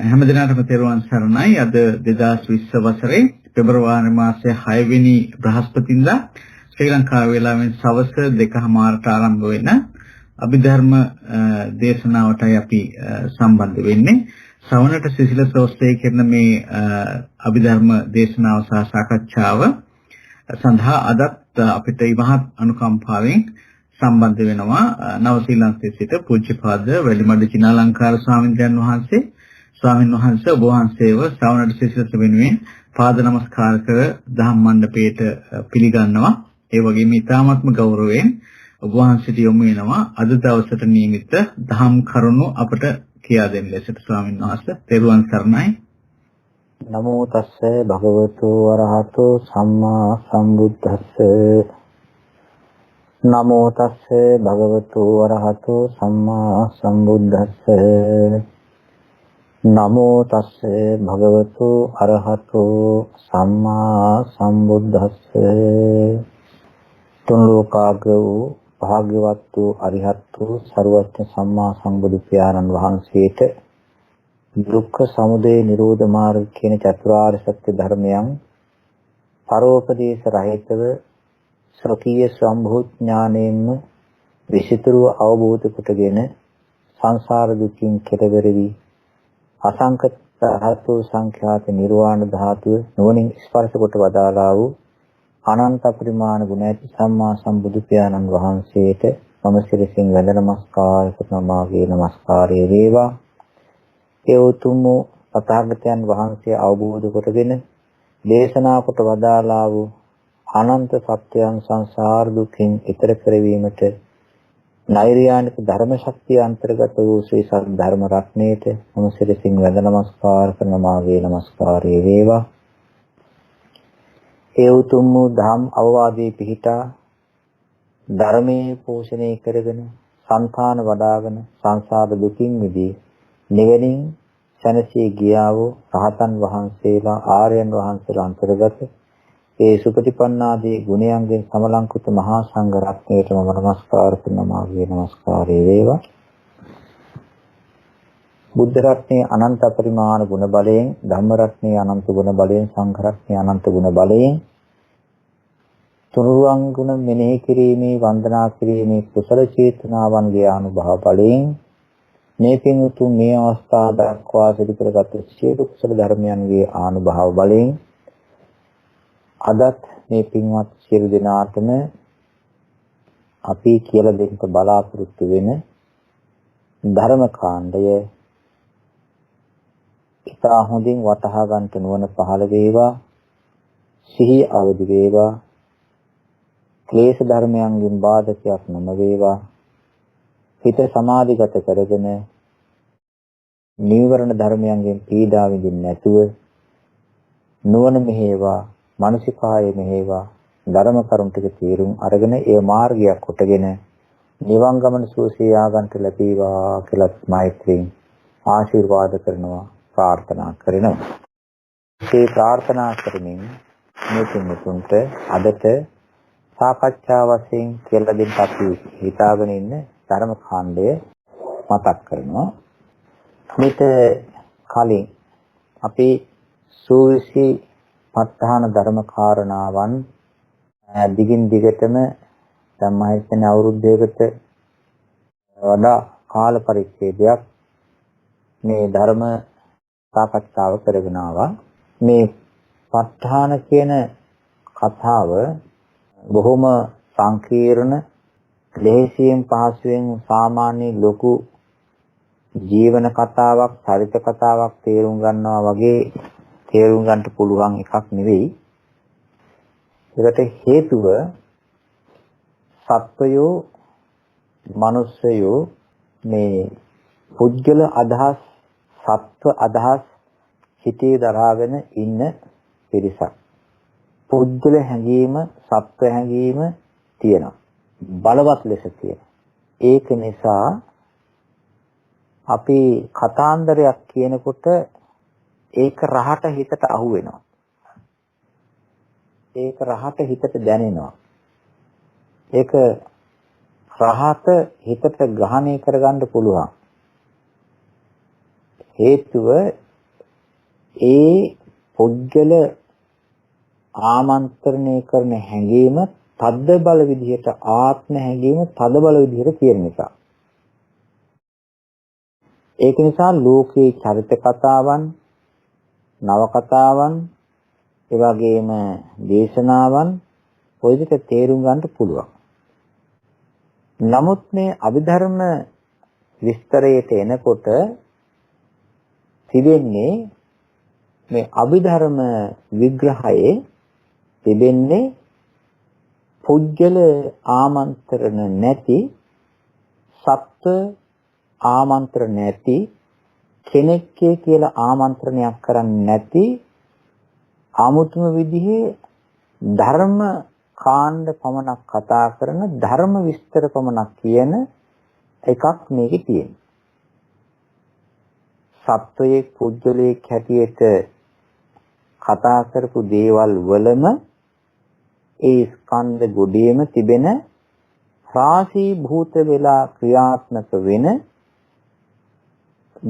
හැමදිනකටම තෙරුවන් සරණයි. අද 2020 වසරේ පෙබරවාරි මාසයේ 6 වෙනි බ්‍රහස්පතින්දා ශ්‍රී ලංකා වේලාවෙන් සවස් 2:00ට ආරම්භ වෙන අභිධර්ම දේශනාවටයි අපි සම්බන්ධ වෙන්නේ. ශ්‍රවණට සිසිලස ඔස්සේ කරන මේ අභිධර්ම දේශනාව සහ සාකච්ඡාව සඳහා අදත් අපිට ඉමහත් අනුකම්පාවෙන් සම්බන්ධ වෙනවා නව ශ්‍රී ලාංකේය සිට පූජ්‍යපාද වැලිමඩ චිනාලංකාර ස්වාමීන් වහන්සේ. ස්වාමීන් වහන්සේ ඔබ වහන්සේව ශ්‍රවණට සිසිලස වෙනුවෙන් පාද නමස්කාර කර දහම් මණ්ඩපයට පිළිගන්නවා. ඒ වගේම ඊ타ත්ම ගෞරවයෙන් ඔබ වහන්සේට යොමු වෙනවා අද දවසට නියමිත දහම් කරුණු අපට කියා දෙන්න ලෙසට ස්වාමීන් වහන්සේ තෙරුවන් සරණයි. නමෝ තස්සේ භගවතු වරහතෝ සම්මා සම්බුද්දස්ස නමෝ තස්සේ භගවතු වරහතෝ සම්මා සම්බුද්දස්ස නමෝ තස්සේ භගවතු අරහතෝ සම්මා සම්බුද්දස්ස තුන් ලෝකාග්‍ර වූ භාග්‍යවත් වූ අරිහත් වූ සර්වඥ සම්මා සම්බුදු පියාණන් වහන්සේට දුක්ඛ සමුදය නිරෝධ මාර්ග කියන චතුරාර්ය සත්‍ය ධර්මයන් පරෝපදේශ රහිතව ස්වකීය සම්භූත ඥාණයෙන්ම විසිතුරුව අවබෝධ කොටගෙන සංසාර දුකින් කෙළවර වී අසංක ධාතු සංඛ්‍යාත නිර්වාණ ධාතුව නුවණින් ස්පර්ශ කොට වදාළා වූ අනන්ත පරිමාණ ගුණ ඇති සම්මා සම්බුදු පියාණන් වහන්සේට මම සිරසින් වැඳ නමස්කාර කරනවා. මාගේ නමස්කාරය වේවා. ඒ උතුම් තථාගතයන් වහන්සේ අවබෝධ කොටගෙන දේශනා කොට වදාළා වූ අනන්ත සත්‍යයන් සංසාර දුකින් ඈතර කරවීමට නෛර්යානික ධර්ම ශක්තිය අන්තර්ගත වූ ශ්‍රී සත්‍ය ධර්ම රත්නයේට මම සිරසින් වැඳ නමස්කාර කරන මාගේ නමස්කාරය වේවා. ඒ උතුම් වූ ධම් අවවාදයේ පිහිටා ධර්මයේ පෝෂණය කරගෙන සංඛාන වඩාගෙන සංසාර දුකින් මිදී නිවෙනින් සැනසී ගියා වූ රහතන් වහන්සේලා ආර්යයන් වහන්සේලා අන්තර්ගත ඒ සුපටිපන්නාදී ගුණයන්ගෙන් සමලංකృత මහා සංඝ රත්නයට මම නමස්කාර කරනවා. මාගේ නමස්කාරය වේවා. බුද්ධ රත්නයේ අනන්ත පරිමාණ ගුණ බලයෙන්, ධම්ම රත්නයේ අනන්ත ගුණ බලයෙන්, සංඝ රත්නයේ අනන්ත ගුණ බලයෙන් තුනුරුවන් ගුණ මෙනෙහි කිරීමේ, වන්දනා කිරීමේ කුසල චේතනාවන්ගේ අනුභව බලයෙන් මේ පින් උතුම් මේ අවස්ථාව දක්වා සිදු කරගත් සියලු කුසල ධර්මයන්ගේ ආනුභාව බලයෙන් අදත් මේ පින්වත් සියලු දෙනාටම අපි කියලා දෙන්න බලාපොරොත්තු වෙන ධර්ම කාණ්ඩය ඉතා හොඳින් වටහා ගන්නට නුවණ පහළ වේවා. සිහිය අවදි වේවා. ක්ලේශ ධර්මයන්ගෙන් බාධකයක් නොම වේවා. හිත සමාධිගත කරගෙන නීවරණ ධර්මයන්ගෙන් පීඩා විඳින්න නැතුව නුවණ මෙහෙවා, මානසිකාය මෙහෙවා, ධර්ම කරුණ ටික තීරුම් අරගෙන ඒ මාර්ගයක් කොටගෙන නිවන් ගමන සුවසේ ආගන්ට ලැබේවා කියලා මෛත්‍රියෙන් ආශිර්වාද කරනවා, ප්‍රාර්ථනා කරනවා. මේ ප්‍රාර්ථනා කරමින් මේ තුන්තුන්ට අදට සාකච්ඡා වශයෙන් කියලා දෙන්න අපි හිතාගෙන ඉන්න ධර්ම කාණ්ඩය මතක් කරනවා. මේට කලින් අපි සූවිසි ප ဋ ධර්ම කාරණාවන් දිගින් දිගටම දැන් මම හිතන්නේ අවුරුද්දයකට වඩා කාල පරිච්ඡේදයක් මේ ධර්ම සාකච්ඡාව කරගෙන ආවා. මේ ප ဋ කියන කතාව බොහොම සංකීර්ණ, ලේසියෙන් පහසුවෙන් සාමාන්‍ය ලොකු ජීවන කතාවක්, චරිත කතාවක් තේරුම් ගන්නවා වගේ තේරුම් ගන්නට පුළුවන් එකක් නෙවෙයි. ඒකට හේතුව සත්වයෝ, මනුස්සයෝ මේ පුද්ගල අදහස්, සත්ව අදහස් හිතේ දරාගෙන ඉන්න පිරිසක්. පුද්ගල හැඟීම, සත්ව හැඟීම තියෙනවා. බලවත් ලෙස තියෙනවා. ඒක නිසා අපි කතාන්දරයක් කියනකොට ඒක රහට හිතට අහු වෙනවා. ඒක රහට හිතට දැනෙනවා. ඒක රහත හිතට ග්‍රහණය කරගන්න පුළුවන්. හේතුව ඒ පුද්ගල ආමන්ත්‍රණය කරන හැඟීම තද්ද බල විදිහට ආත්ම හැඟීම තද බල විදිහට තියෙන නිසා. ඒක නිසා ලෝකේ චරිත කතාවන්, නව කතාවන්, ඒ වගේම දේශනාවන් ඔය දෙක තේරුම් ගන්න පුළුවන්. නමුත් මේ අභිධර්ම විස්තරයට එනකොට තිබෙන්නේ මේ අභිධර්ම විග්‍රහයේ තිබෙන්නේ පුජ්‍යල ආමන්ත්‍රණ නැති සත්ත්ව ආමන්ත්‍රණ නැති කෙනෙක්ගේ කියලා ආමන්ත්‍රණයක් කරන්නේ නැති ආමුතුම විදිහේ ධර්ම කාණ්ඩ පමණක් කතා කරන ධර්ම විස්තර පමණක් කියන එකක් මේකේ තියෙනවා. සත්වයේ පුජ්‍යලයේ හැටියට කතා කරපු දේවල් වලම ඒ ස්කන්ධ ගොඩේම තිබෙන රාශී භූත වෙලා ක්‍රියාත්මක වෙන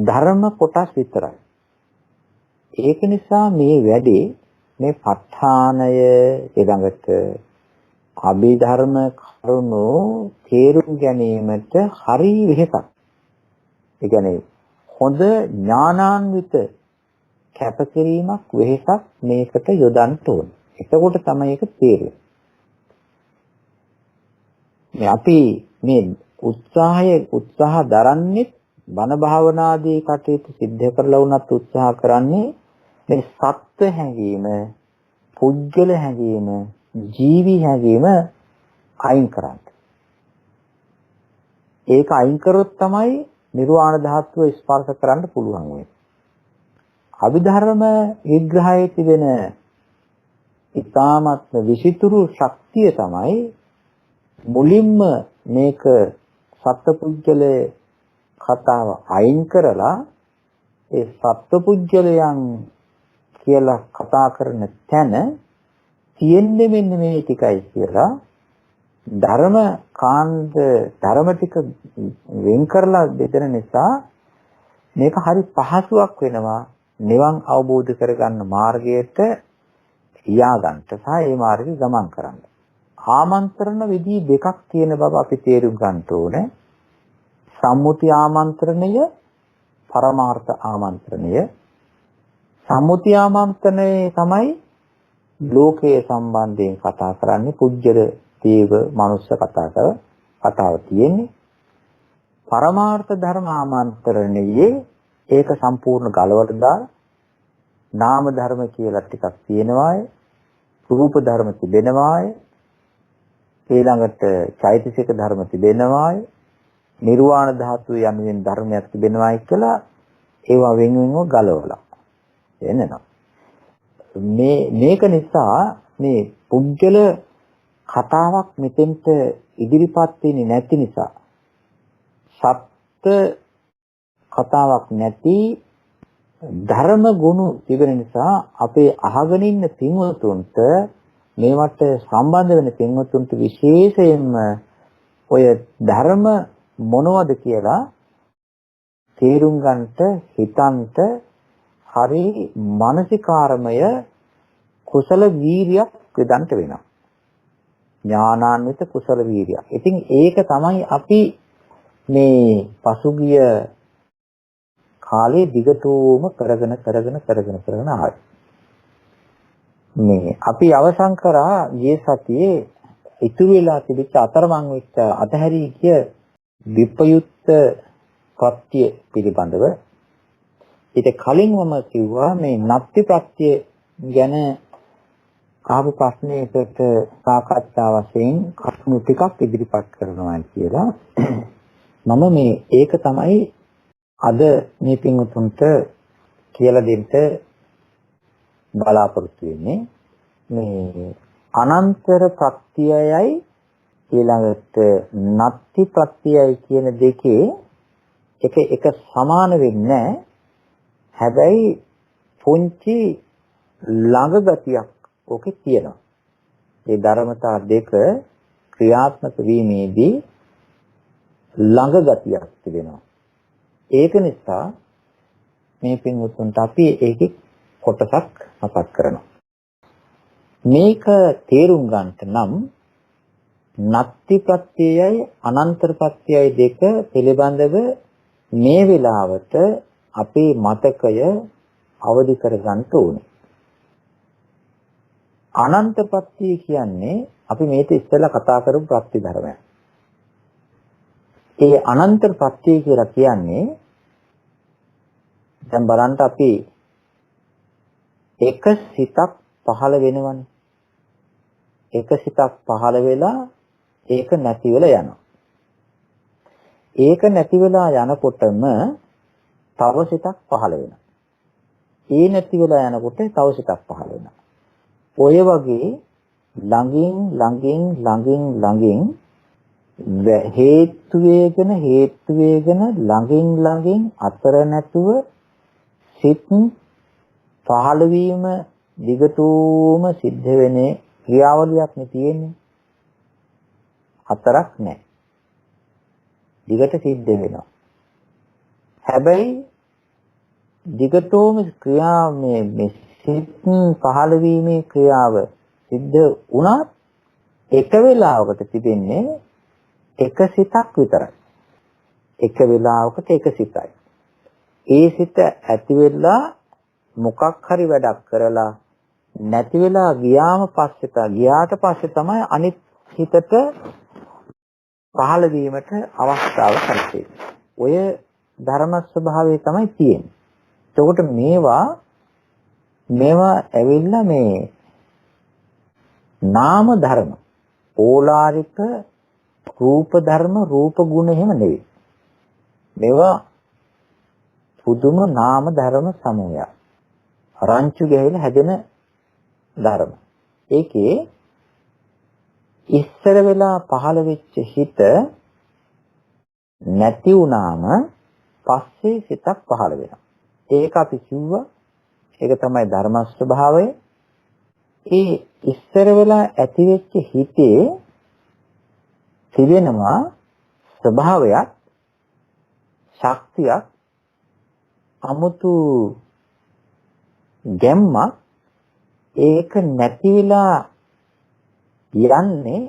ධර්ම කොටස් විතරයි. ඒක නිසා මේ වැඩේ මේ ප ဋ ාණය ඊළඟට අභිධර්ම කරුණු තේරුම් ගැනීමට හරි වෙහෙසක්. ඒ කියන්නේ හොඳ ඥානාන්විත කැපකිරීමක් වෙහෙසක් මේකට යොදන්න ඕන. එතකොට තමයි ඒක තේරෙන්නේ. මේ අපි මේ උත්සාහ දරන්නේ බණ භාවනාදී කටයුතු සිද්ධ කරලා වුණත් උත්සාහ කරන්නේ මේ සත්‍ය හැඟීම, පුද්ගල හැඟීම, ජීවි හැඟීම අයින් කරන්න. ඒක අයින් කරොත් තමයි නිර්වාණ ධාතුව ස්පර්ශ කරන්න පුළුවන් වෙන්නේ. අභිධර්ම විග්‍රහයේ තිබෙන ඊ타මත්ම විසිතුරු ශක්තිය තමයි මුලින්ම මේක සත්පුද්ගලයේ කතාව අයින් කරලා ඒ සත්පුද්ගලයන් කියලා කතා කරන තැන තියෙන්නේ මෙන්න මේ ටිකයි කියලා ධර්ම කාණ්ඩ ධර්ම ටික වෙන් කරලා බෙදෙන නිසා මේක හරි පහසුවක් වෙනවා නිවන් අවබෝධ කරගන්න මාර්ගයට යාගන්න සහ ඒ මාර්ගේ ගමන් කරන්න. ආමන්ත්‍රණ විදි දෙකක් තියෙන බව අපි තේරුම් ගන්න ඕනේ. සම්මුති ආමන්ත්‍රණය, පරමාර්ථ ආමන්ත්‍රණය. සම්මුති ආමන්ත්‍රණය තමයි ලෝකයේ සම්බන්ධයෙන් කතා කරන්නේ, පුජ්‍යල දේව මනුස්ස කතාව තියෙන්නේ. පරමාර්ථ ධර්ම ආමන්ත්‍රණයේ ඒක සම්පූර්ණ ගලවලා දාලා නාම ධර්ම කියලා ටිකක් තියෙනවාය, රූප ධර්ම තිබෙනවාය, ඊළඟට චෛතසික ධර්ම තිබෙනවාය, නිර්වාණ ධාතුව යනුවෙන් ධර්මයක් තිබෙනවායි කියලා ඒවා වෙන වෙනම ගලවලා එන්නනවා. මේක නිසා මේ පුජ්‍යල කතාවක් මෙතෙන්ට ඉදිරිපත් වෙන්නේ නැති නිසා සත්‍ය කතාවක් නැති ධර්ම ගුණ තිබෙන නිසා අපේ අහගෙන ඉන්න පින්වතුන්ට මේවට සම්බන්ධ වෙන පින්වතුන්ට විශේෂයෙන්ම ඔය ධර්ම මොනවද කියලා තේරුම් ගන්නට හිතන්ට හරි මානසිකාර්මය කුසල වීරියක් යොදන්න වෙනවා. ඥානාන්විත කුසල වීරියක්. ඉතින් ඒක තමයි අපි මේ පසුගිය කාලේ දිගටම කරගෙන ආවේ. මේ අපි අවසන් කරා ගිය සතියේ ඉතුරු වෙලා තිබිච්ච අතරමං වෙච්ච අතහැරී ගිය විපයුත්ත ප්‍රත්‍ය පිළිබඳව. ඊට කලින් මම කිව්වා මේ නත්ති ප්‍රත්‍ය ගැන ආපු ප්‍රශ්නයකට සාකච්ඡා වශයෙන් කරුණු ටිකක් ඉදිරිපත් කරනවා කියලා. මම මේ ඒක තමයි අද මේ පින්වතුන්ට කියලා දෙන්න බලාපොරොත්තු වෙන්නේ. මේ අනන්තර ප්‍රත්‍යයයි ඊළඟට නත්ති ප්‍රත්‍යයයි කියන දෙකේ එක සමාන වෙන්නේ නැහැ. හැබැයි පුංචි ළඟ ගතියක් ඕකේ තියෙනවා. මේ ධර්මතා දෙක ක්‍රියාත්මක වීමේදී ළඟ ගතියක් තිබෙනවා. ඒක නිසා මේ පින්වතුන්ට අපි ඒකේ කොටසක් මතක් කරනවා. මේක තේරුම් ගන්නට නම් නත්ති ප්‍රත්‍යයයි අනන්තර ප්‍රත්‍යයයි දෙක පිළිබඳව මේ වෙලාවට අපේ මතකය අවදි කර ගන්න ඕනේ. අනන්ත ප්‍රත්‍ය කියන්නේ අපි මේක ඉස්සෙල්ලා කතා කරපු ප්‍රත්‍ය ධර්මයක්. ඒ අනන්ත ප්‍රත්‍ය කියලා කියන්නේ දැන් බලන්න අපි එක සිතක් පහළ වෙනවනේ. එක සිතක් පහළ වෙලා ඒක නැති වෙලා යනවා. ඒක නැති වෙලා යනකොටම තව සිතක් පහළ වෙනවා. ඒ නැති වෙලා යනකොට තව සිතක් පහළ වෙනවා. ඔය වගේ ළඟින් ළඟින් ළඟින් ළඟින් හේතු වේගන ළඟින් ළඟින් අතර නැතුව සිත් පහළ වීම දිගටම සිද්ධ වෙන්නේ ක්‍රියාවලියක් නේ තියෙන්නේ. හතරක් නැහැ. දිගට සිද්ධ වෙනවා. හැබැයි දිගටම ක්‍රියා මේ සිත් පහළ වීමේ ක්‍රියාව සිද්ධ වුණත් එක වෙලාවකට තිබෙන්නේ එක සිතක් විතරයි. එක වෙලාවකට එක සිතයි. ඒ සිත ඇති වෙලා මොකක් හරි වැඩක් කරලා නැති වෙලා ගියාට පස්සේ තමයි අනිත් හිතට පහළ වීමට අවස්ථාව කරන්නේ. ඔය ධර්ම ස්වභාවය තමයි තියෙන්නේ. එතකොට මේවා ඇවිල්ලා මේ නාම ධර්ම ඕලාරික රූප ධර්ම රූප ගුණ එහෙම නෙවෙයි. මේවා පුදුම නාම ධර්ම සමූහයක්. රංචු ගැහිලා හැදෙන ධර්ම. ඒකේ ඉස්සර වෙලා පහළ වෙච්ච හිත නැති වුණාම පස්සේ සිතක් පහළ වෙනවා. ඒක අපි කිව්වා. ඒක තමයි ධර්ම ස්වභාවය. ඒ ඉස්සර වෙලා ඇති වෙච්ච හිතේ තිබෙනවා ස්වභාවයක්, ශක්තියක්, අමුතු ගැම්මක්. ඒක නැති වෙලා යන්නේ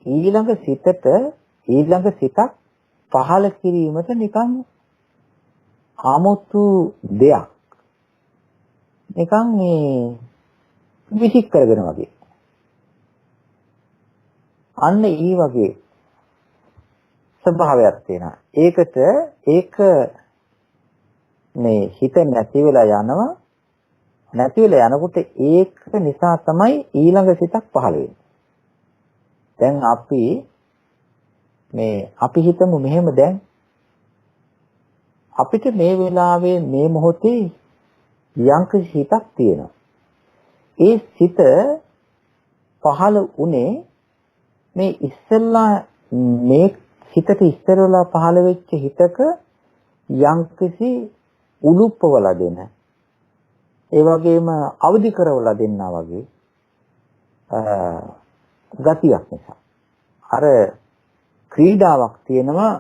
ඊළඟ සිතක් පහළ කිරීමට නිකන් 아무තු දෙයක්. නිකන් මේ විසික් කරගෙන වගේ. අන්න ඒ වගේ ස්වභාවයක් තියෙනවා. ඒක මේ හිත නැති වෙලා යනවා. නැති වෙලා යනකොට ඒක නිසා තමයි ඊළඟ සිතක් පහළ වෙන්නේ. දැන් අපි හිතමු මෙහෙම දැන් අපිට මේ වෙලාවේ මේ මොහොතේ යම්කිසි හිතක් තියෙනවා. ඒ සිත පහළ උනේ මේ ඉස්සෙල්ලා මේ හිතට ඉස්සරලා පහළ වෙච්ච හිතක යම්කිසි උලුප්පවලා දෙන ඒ වගේම අවදි කරවලා දෙන්නා වගේ ගතියක් නිසා. අර ක්‍රීඩාවක් තියෙනවා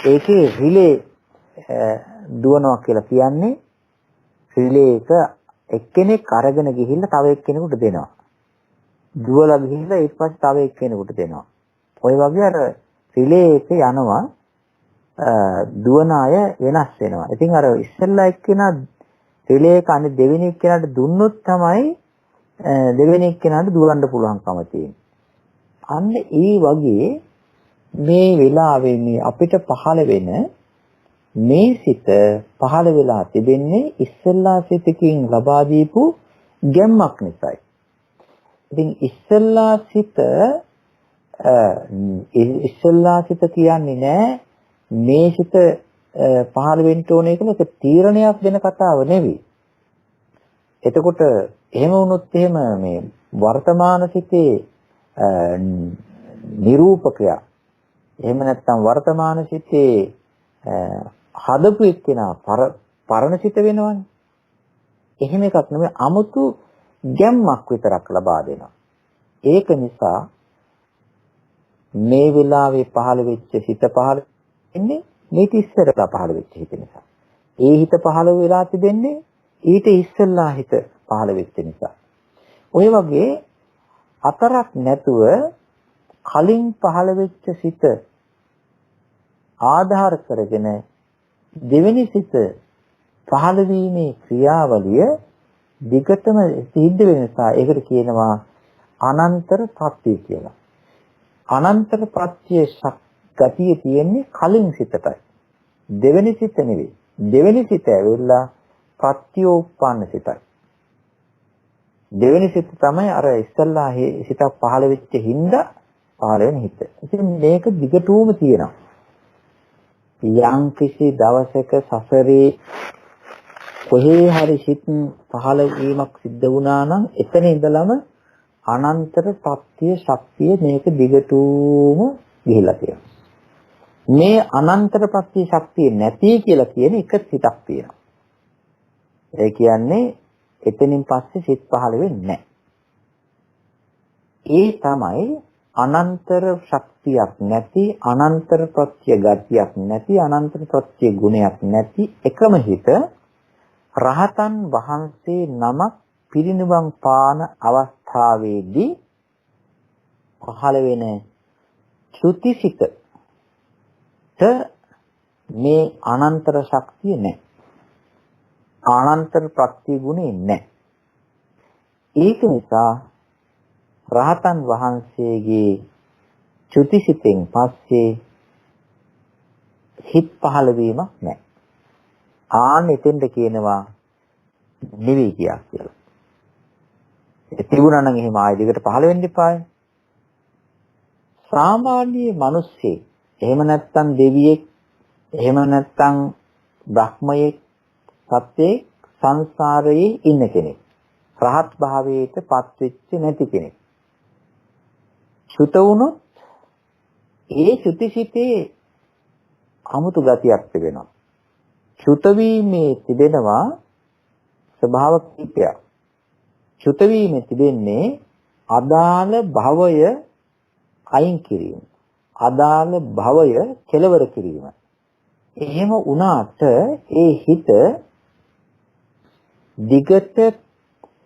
ඒකේ රිලේ දුවනවා කියලා කියන්නේ රිලේ එක එක්කෙනෙක් අරගෙන ගිහිල්ලා තව එක්කෙනෙකුට දෙනවා. දුවලා ගිහිල්ලා ඊට පස්සේ තව එක්කෙනෙකුට දෙනවා. ඔය වගේ අර රිලේ එක යනවා දුවන අය වෙනස් වෙනවා. ඉතින් අර ඉස්සෙල්ලා එක්කෙනා රිලේ එක අනිත් දෙවෙනි එක්කෙනාට දුන්නොත් තමයි දෙවෙනි එක්කෙනාට දුවන්න පුළුවන්කම තියෙන්නේ. අන්න ඒ වගේ මේ වෙලාවේ මේ අපිට පහළ වෙන මේ සිත පහළ වෙලා තිබෙන්නේ ඉස්සෙල්ලා සිතකින් ලබා දීපු ගැම්මක් නිසායි. ඉතින් ඉස්සෙල්ලා සිත කියන්නේ නෑ මේ සිත පහළ වෙන්න ඕනේ කියලා ඒක තීරණයක් දෙන කතාව නෙවෙයි. එතකොට එහෙම වුණොත් එහෙම මේ වර්තමාන සිතේ නිරූපකයා එහෙම නැත්නම් වර්තමාන සිතේ හදපු එක්කෙනා පරණ සිත වෙනවනේ. එහෙම එකක් නෙමෙයි 아무තු ගැම්මක් විතරක් ලබා දෙනවා. ඒක නිසා මේ වෙලාවේ පහළ වෙච්ච සිත පහළ වෙන්නේ මේක ඉස්සරලා පහළ වෙච්ච හිත නිසා. ඒ හිත පහළ වෙලා තිබෙන්නේ ඊට ඉස්සෙල්ලා හිත පහළ වෙච්ච නිසා. ඔය වගේ අතරක් නැතුව කලින් පහළ වෙච්ච සිත ආධාර කරගෙන දෙවෙනි සිත පහළ වීමේ ක්‍රියාවලිය දිගටම සිද්ධ වෙන නිසා ඒකට කියනවා අනන්තර ප්‍රත්‍ය කියලා. අනන්තර ප්‍රත්‍ය ගතිය තියෙන්නේ කලින් සිතටයි. දෙවෙනි සිත නෙවෙයි. දෙවෙනි සිත ඇවිල්ලා ප්‍රත්‍යෝපන්න සිතයි. දෙවෙනි සිත තමයි අර ඉස්සල්ලා සිතක් පහළ වෙච්ච හින්දා පහළ වෙන හිත. ඉතින් මේක දිගටම තියෙනවා. යම් කිසි දවසක සසරේ කොහේ හරි සිත් පහළ වීමක් සිද්ධ වුණා නම් එතන ඉඳලම අනන්තර ප්‍රත්‍ය ශක්තිය මේක දිගටම ගිහිලා තියෙනවා. මේ අනන්තර ප්‍රත්‍ය ශක්තිය නැති කියලා කියන එක සිතක් තියෙනවා. ඒ කියන්නේ එතනින් පස්සේ සිත් පහළ වෙන්නේ නැහැ. ඒ තමයි අනන්තර ශක්තියක් නැති, අනන්තර ප්‍රත්‍ය ගතියක් නැති, අනන්තර ප්‍රත්‍ය ගුණයක් නැති එකම හිත රහතන් වහන්සේ නමක් පිරිනිවන් පාන අවස්ථාවේදී පහළ වෙන ශ්‍රුතිසිත මේ අනන්තර ශක්තිය නැහැ. අනන්තර ප්‍රත්‍ය ගුණේ නැහැ. ඒක නිසා රහතන් වහන්සේගේ ශ්‍රුතිසිතෙන් පස්සේ හිත් පහළ වීමක් නැහැ. එතෙන්ද කියනවා නිවි කියක් කියලා. ඒ තිබුණා නම් එහෙම ආයෙ දිගට පහළ වෙන්න එපායි. සාමාන්‍ය මිනිස්සෙක් එහෙම නැත්නම් දෙවියෙක් එහෙම නැත්නම් බ්‍රහ්මයෙක් සත්‍යයේ සංසාරයේ ඉන්න කෙනෙක්. රහත් භාවයට පත් වෙච්ච නැති කෙනෙක්. සුත වුණොත් ඒ සුතිසිතේ අමුතු ගතියක් තිබෙනවා. සුත වීමේ තිබෙනවා ස්වභාව කිපයක්. සුත වීමේ තිබෙන්නේ අදාළ භවය අයින් කිරීම. අදාළ භවය කෙලවර කිරීම. එහෙම වුණාට ඒ හිත දිගට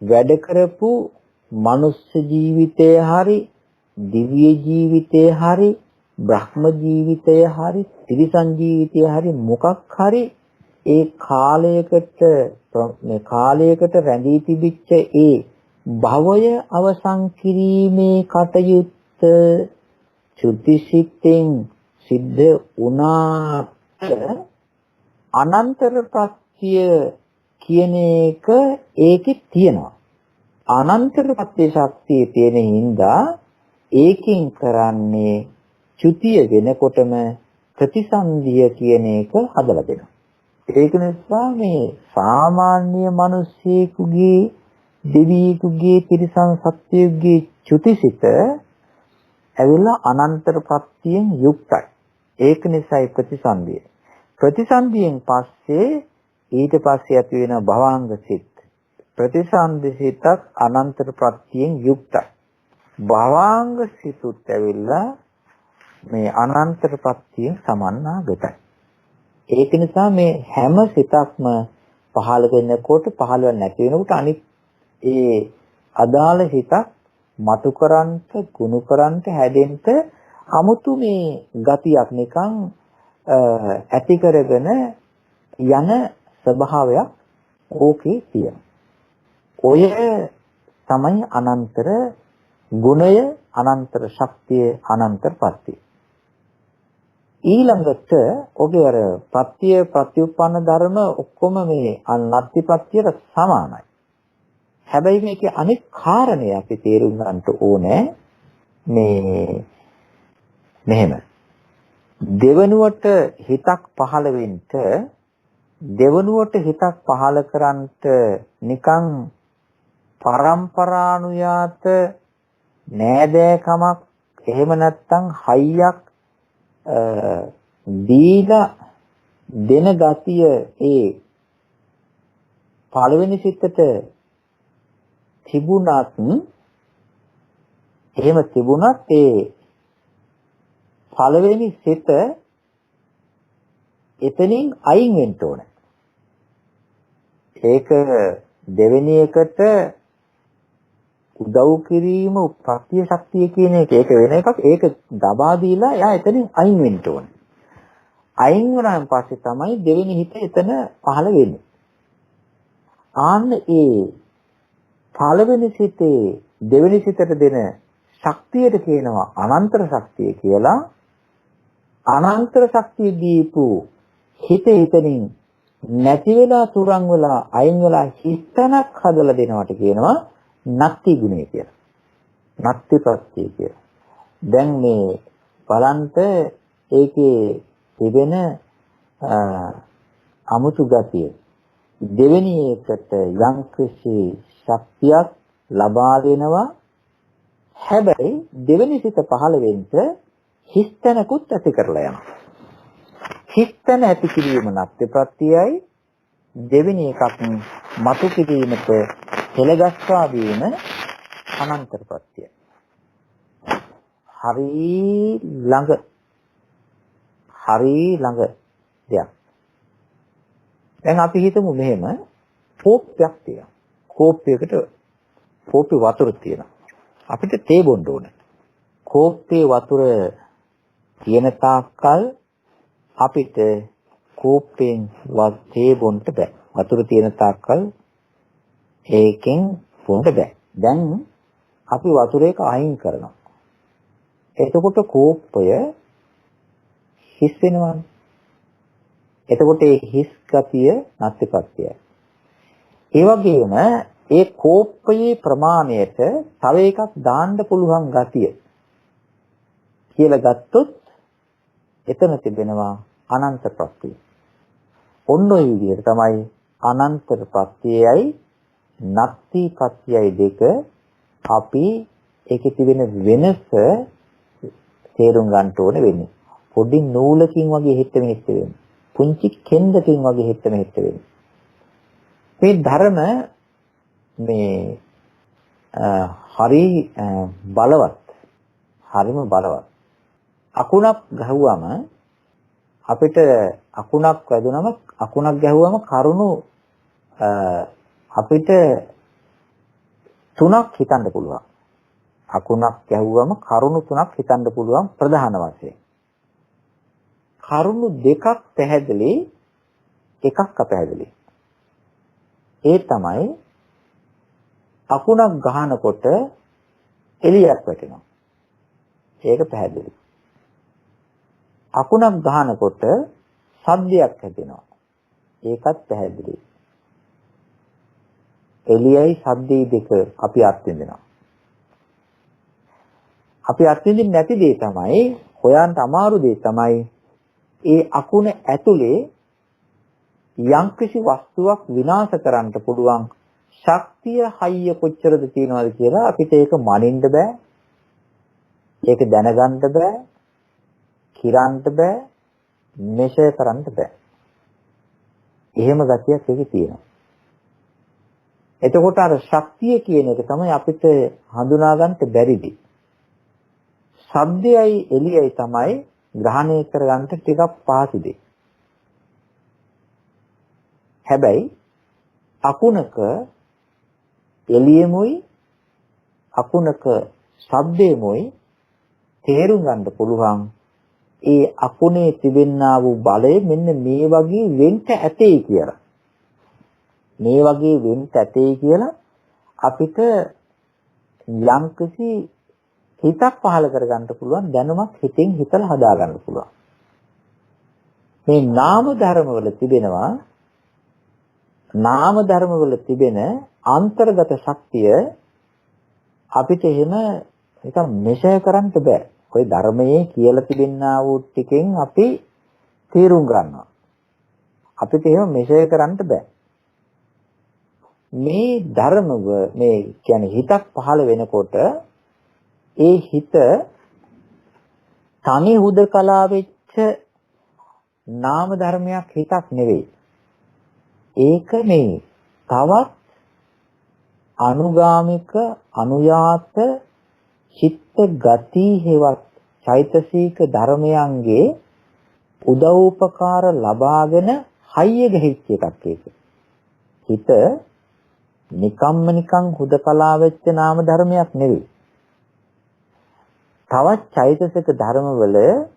වැඩ කරපු මනුස්ස ජීවිතය හරි දිව්‍ය ජීවිතය හරි බ්‍රහ්ම ජීවිතය හරි තිරිසන් ජීවිතය හරි මොකක් හරි ඒ කාලයකට රැඳී තිබිච්ච ඒ භවය අවසන් කිරීමේ කටයුත්ත චුතිසිතෙන් සිද්ධ වුණාට අනන්තර ප්‍රත්‍ය කියන එක ඒකේ තියෙනවා. අනන්තර ප්‍රත්‍ය ශක්තිය තියෙන හින්දා ඒකෙන් කරන්නේ චුතිය වෙනකොටම ප්‍රතිසන්දිය කියන එක හදලා දෙනවා. ඒක නිසා මේ සාමාන්‍ය මිනිස්සෙකුගේ දෙවියෙකුගේ තිරිසන් සත්වයෙකුගේ චුතිසිත ඇවිල්ලා අනන්තර ප්‍රත්‍යයෙන් යුක්තයි. ඒක නිසායි ප්‍රතිසන්දිය. ප්‍රතිසන්දියෙන් පස්සේ ඊට පස්සේ ඇති වෙන භවංග සිත්. ප්‍රතිසන්දි සිතක් අනන්තර ප්‍රත්‍යයෙන් යුක්තයි. භවංග සිතුත් ඇවිල්ලා මේ අනන්තර ප්‍රත්‍යයෙන් සමන්නාගතයි. ඒක නිසා මේ හැම සිතක්ම පහළ වෙනකොට පහළ නැති වෙනකොට අනිත් ඒ අදාළ හිතක් මතු කරන්ට ගුණ කරන්ට හැදෙන්න 아무තු මේ ගතියක් නිකන් ඇති කරගෙන යන ස්වභාවයක් ඕකේ තියෙනවා. ඔය තමයි අනන්තර ගුණය, අනන්තර ශක්තිය, අනන්තර ප්‍රත්‍ය. ඊළඟට ඔගේ අර ප්‍රත්‍යඋප්පන්න ධර්ම ඔක්කොම මේ අනත්ති ප්‍රත්‍යයට සමානයි. හැබැයි මේකේ අනෙක් කාරණේ අපි තේරුම් ගන්න ඕනේ මේ මෙහෙම. දෙවනුවට හිතක් පහළ වෙන්න දෙවනුවට හිතක් පහළ කරන්නට නිකන් පරම්පරානුයාත නෑදෑකමක් එහෙම නැත්නම් හයියක් දීලා දෙන ගතිය ඒ පළවෙනි සිතට තිබුණත් එහෙම තිබුණත් ඒ පළවෙනි සිත එතනින් අයින් වෙන්න ඕනේ. ඒක දෙවෙනි එකට උදව් කිරීම ප්‍රත්‍ය ශක්තිය කියන එක ඒක වෙන එකක්. ඒක දබා දීලා එයා එතනින් අයින් වෙන්න ඕනේ. අයින් වුණාන් පස්සේ තමයි දෙවෙනි හිත එතන පහළ වෙන්නේ. ආන්න ඒ පළවෙනි සිතේ දෙවෙනි සිතට දෙන ශක්තියට කියනවා අනන්තර ශක්තිය කියලා. අනන්තර ශක්තිය දීපු හිත එතනින් නැති වෙලා තුරන් වෙලා අයින් වෙලා හිතනක් හදලා දෙනවට කියනවා නත්ති ගුණය කියලා. නත්ති ප්‍රත්‍ය කියලා. දැන් මේ බලන්ට ඒකේ තිබෙන අමුතු ගතිය. දෙවෙනි එකට යම් කිසි ශක්තියක් ලබා දෙනවා. හැබැයි දෙවෙනි සිත පහළ වෙන්න හිස්තනකුත් ඇති කරලා යනවා. හිස්තන ඇති කිරීම නැත්te ප්‍රත්‍යයයි දෙවෙනි එකක් මතු කිරීමට පෙළගස්වා දීම අනන්තර ප්‍රත්‍යයයි. හරි ළඟ දෙයක්. දැන් අපි හිතමු මෙහෙම කෝප්පයක් තියෙනවා. කෝප්පයකට කෝප්පේ වතුර තියෙනවා. අපිට තේ බොන්න ඕනේ. කෝප්පේ වතුර තියෙන තාක්කල් අපිට කෝප්පෙන් තේ බොන්න බෑ. වතුර තියෙන තාක්කල් ඒකෙන් බොන්න බෑ. දැන් අපි වතුර එක අයින් කරනවා. එතකොට කෝප්පය හිස් වෙනවානේ. එතකොට ඒ හිස් ගතිය නැත්තිපත්‍යයි. ඒ වගේම ඒ කෝප්පයේ ප්‍රමාණයට තව එකක් දාන්න පුළුවන් ගතිය කියලා ගත්තොත් එතන තිබෙනවා අනන්ත ප්‍රත්‍යය. ඔන්න ඔය විදිහට තමයි අනන්ත ප්‍රත්‍යයයි නැත්ති ප්‍රත්‍යයයි දෙක අපි ඒකේ තිබෙන වෙනස තේරුම් ගන්න ඕනේ වෙන්නේ. පොඩි නූලකින් වගේ හිට මෙහෙට වෙන්නේ. පුංචි කෙන්දකින් වගේ හිට මෙහෙට වෙන්නේ. මේ ධර්ම මේ හරි බලවත්. හරිම බලවත්. අකුණක් ගහුවම අපිට අකුණක් වැදුනම අකුණක් ගැහුවම කරුණු අපිට තුනක් හිතන්න පුළුවන්. අකුණක් ගැහුවම කරුණු තුනක් හිතන්න පුළුවන් ප්‍රධාන වශයෙන්. කරුණු දෙකක් පැහැදිලි, එකක් අපැහැදිලි. ඒ තමයි අකුණක් ගහනකොට එළියක් වැටෙනවා. ඒක පැහැදිලි. අකුණක් ගහනකොට ශබ්දයක් හැදෙනවා. ඒකත් පැහැදිලි. එළියයි ශබ්දයි දෙක අපි අත්විඳිනවා. අපි අත්විඳින්නේ නැති දේ තමයි, හොයන්න අමාරු දේ තමයි ඒ අකුණ ඇතුලේ යම්කිසි වස්තුවක් විනාශ කරන්න පුළුවන් ශක්තිය හයිය කොච්චරද තියනවද කියලා අපිට ඒක මනින්න බෑ. ඒක දැනගන්න බෑ. කිරන්න බෑ. මෙෂර් කරන්න බෑ. එහෙම ගතියක් ඒකේ තියෙනවා. එතකොට අර ශක්තිය කියන එක තමයි අපිට හඳුනා ගන්න බැරිදි. ශබ්දයයි එළියයි තමයි ග්‍රහණය කරගන්න ටිකක් පහසු දෙයක්. හැබැයි අකුණක එළියෙමුයි අකුණක ශබ්දෙමුයි තේරුම් ගන්න පුළුවන් ඒ අකුණේ තිබෙනා වූ බලය මෙන්න මේ වගේ වෙන්න ඇතේ කියලා. මේ වගේ වෙන්න ඇතේ කියලා අපිට යම්කිසි හිතක් පහළ කරගන්න පුළුවන්, දැනුමක් හිතෙන් හිතලා හදා ගන්න පුළුවන්. මේ නාම ධර්මවල තිබෙනවා, නාම ධර්මවල තිබෙන අන්තර්ගත ශක්තිය අපිට එහෙම නිකන් මෙෂර් කරන්න බෑ. ඔය ධර්මයේ කියලා තිබෙනා වූ ටිකෙන් අපි තේරුම් ගන්නවා. අපිට එහෙම මෙෂර් කරන්න බෑ. මේ ධර්මව මේ කියන්නේ හිතක් පහළ වෙනකොට ඒ හිත තනි හුදකලා වෙච්ච නාම ධර්මයක් හිතක් නෙවෙයි. ඒක මේ තවත් අනුගාමික අනුයාත චිත්ත ගති හේවත් චෛතසික ධර්මයන්ගේ උදව් උපකාර ලබාගෙන හයිය ගහිච්ච එකක් ඒක. හිත නිකම් හුදකලා වෙච්ච නාම ධර්මයක් නෙවෙයි. තවත් චෛතසික ධර්මවල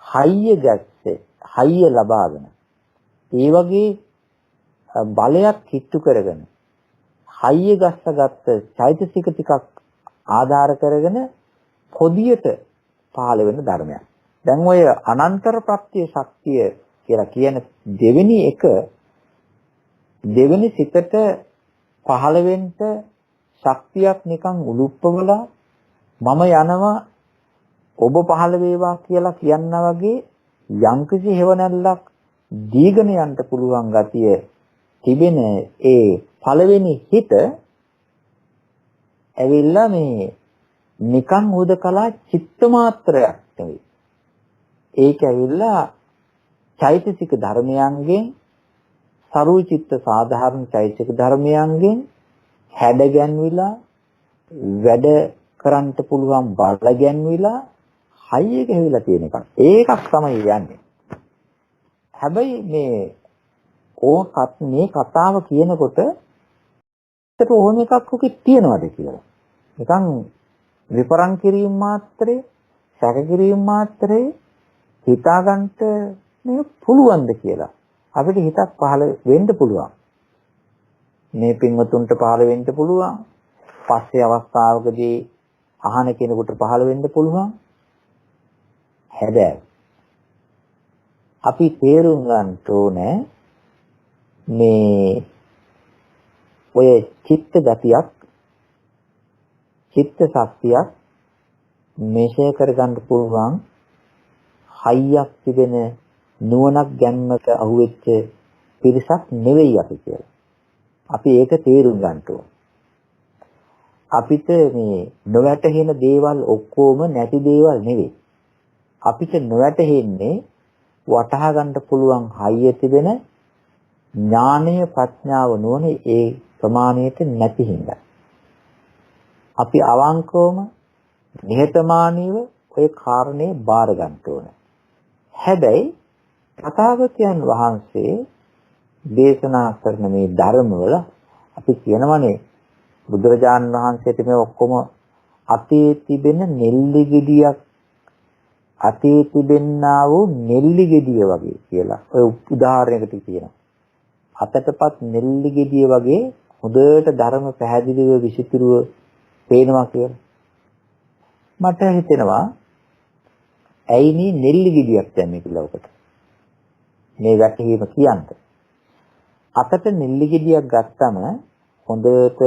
හයිය ගැස්සේ හයිය ලබාගෙන ඒ වගේ බලයක් කිට්ටු කරගෙන හයිය ගස්සගත්ත චෛතසික ටිකක් ආධාර කරගෙන පොදියට පහළ වෙන ධර්මයක්. දැන් ඔය අනන්තර ප්‍රත්‍ය ශක්තිය කියලා කියන දෙවෙනි සිතට පහළ වෙන්න ශක්තියක් නිකන් උලුප්පවලා මම යනවා ඔබ පහළ වේවා කියලා කියනා වගේ යම්කිසි හේවණල්ලක් දීගෙන යන්න පුළුවන් ගතිය තිබෙන ඒ පළවෙනි හිත ඇවිල්ලා මේ නිකන් හුදකලා චිත්ත මාත්‍රයක් නෙවෙයි. ඒක ඇවිල්ලා චෛතසික ධර්මයන්ගෙන් සරු චිත්ත සාධාරණ චෛතසික ධර්මයන්ගෙන් හැඩගැන්විලා වැඩ කරන්න පුළුවන් බල ගැන්විලා හයියක හැවිලා තියෙන එකක්. ඒකක් තමයි යන්නේ. හැබැයි මේ කතාව කියනකොට ඒකට ඕන එකක් ඔකේ තියනවාද කියලා. නිකන් විපරම් කිරීම මාත්‍රේ, සැක කිරීම මාත්‍රේ හිතාගන්න මේ පුළුවන්ද කියලා. අපිට හිතක් පහළ වෙන්න පුළුවන්. මේ පින්වතුන්ට පහළ වෙන්න පුළුවන්. පස්සේ අවස්ථාවකදී අහන කෙනෙකුට පහළ වෙන්න පුළුවන්. හැබැයි අපි තේරුම් ගන්න ඕනේ මේ ඔය චිත්ත ගතියක් චිත්ත ශක්තියක් මේෂය කරගන්න පුළුවන් හයියක් තිබෙන නුවණක් ගැන්මක අහුවෙච්ච පිරිසක් නෙවෙයි අපි කියලා. අපි ඒක තේරුම් ගන්න ඕන. අපිට මේ නොවැටහෙන දේවල් ඔක්කොම නැති දේවල් නෙවෙයි. අපිට නොවැටහෙන්නේ වටහා ගන්න පුළුවන් හයිය තිබෙන ඥානය ප්‍රඥාව නුවණ ඒ ප්‍රමාණයට නැති හින්දා. අපි අවංකවම නිහතමානීව ওই කාරණේ බාර ගන්න ඕන. හැබැයි තථාගතයන් වහන්සේ දේශනා කරන මේ ධර්මවල අපි කියනවනේ බුදුරජාණන් වහන්සේට මේ ඔක්කොම අතේ තිබෙන නෙල්ලි ගෙඩියක් අතේ තිබෙන්නා වූ නෙල්ලි ගෙඩිය වගේ කියලා. ඔය උදාහරණයකට කියනවා. අතටපත් නෙල්ලි ගෙඩිය වගේ හොඳට ධර්ම පැහැදිලිව විසිතුරුව පේනවා කියලා. මට හිතෙනවා ඇයි මේ නෙල්ලි ගෙඩියක් දැම්මේ කියලා ඔකට. මේ වැටහීම කියන්නේ. අතට නෙල්ලි ගෙඩියක් ගත්තම හොඳට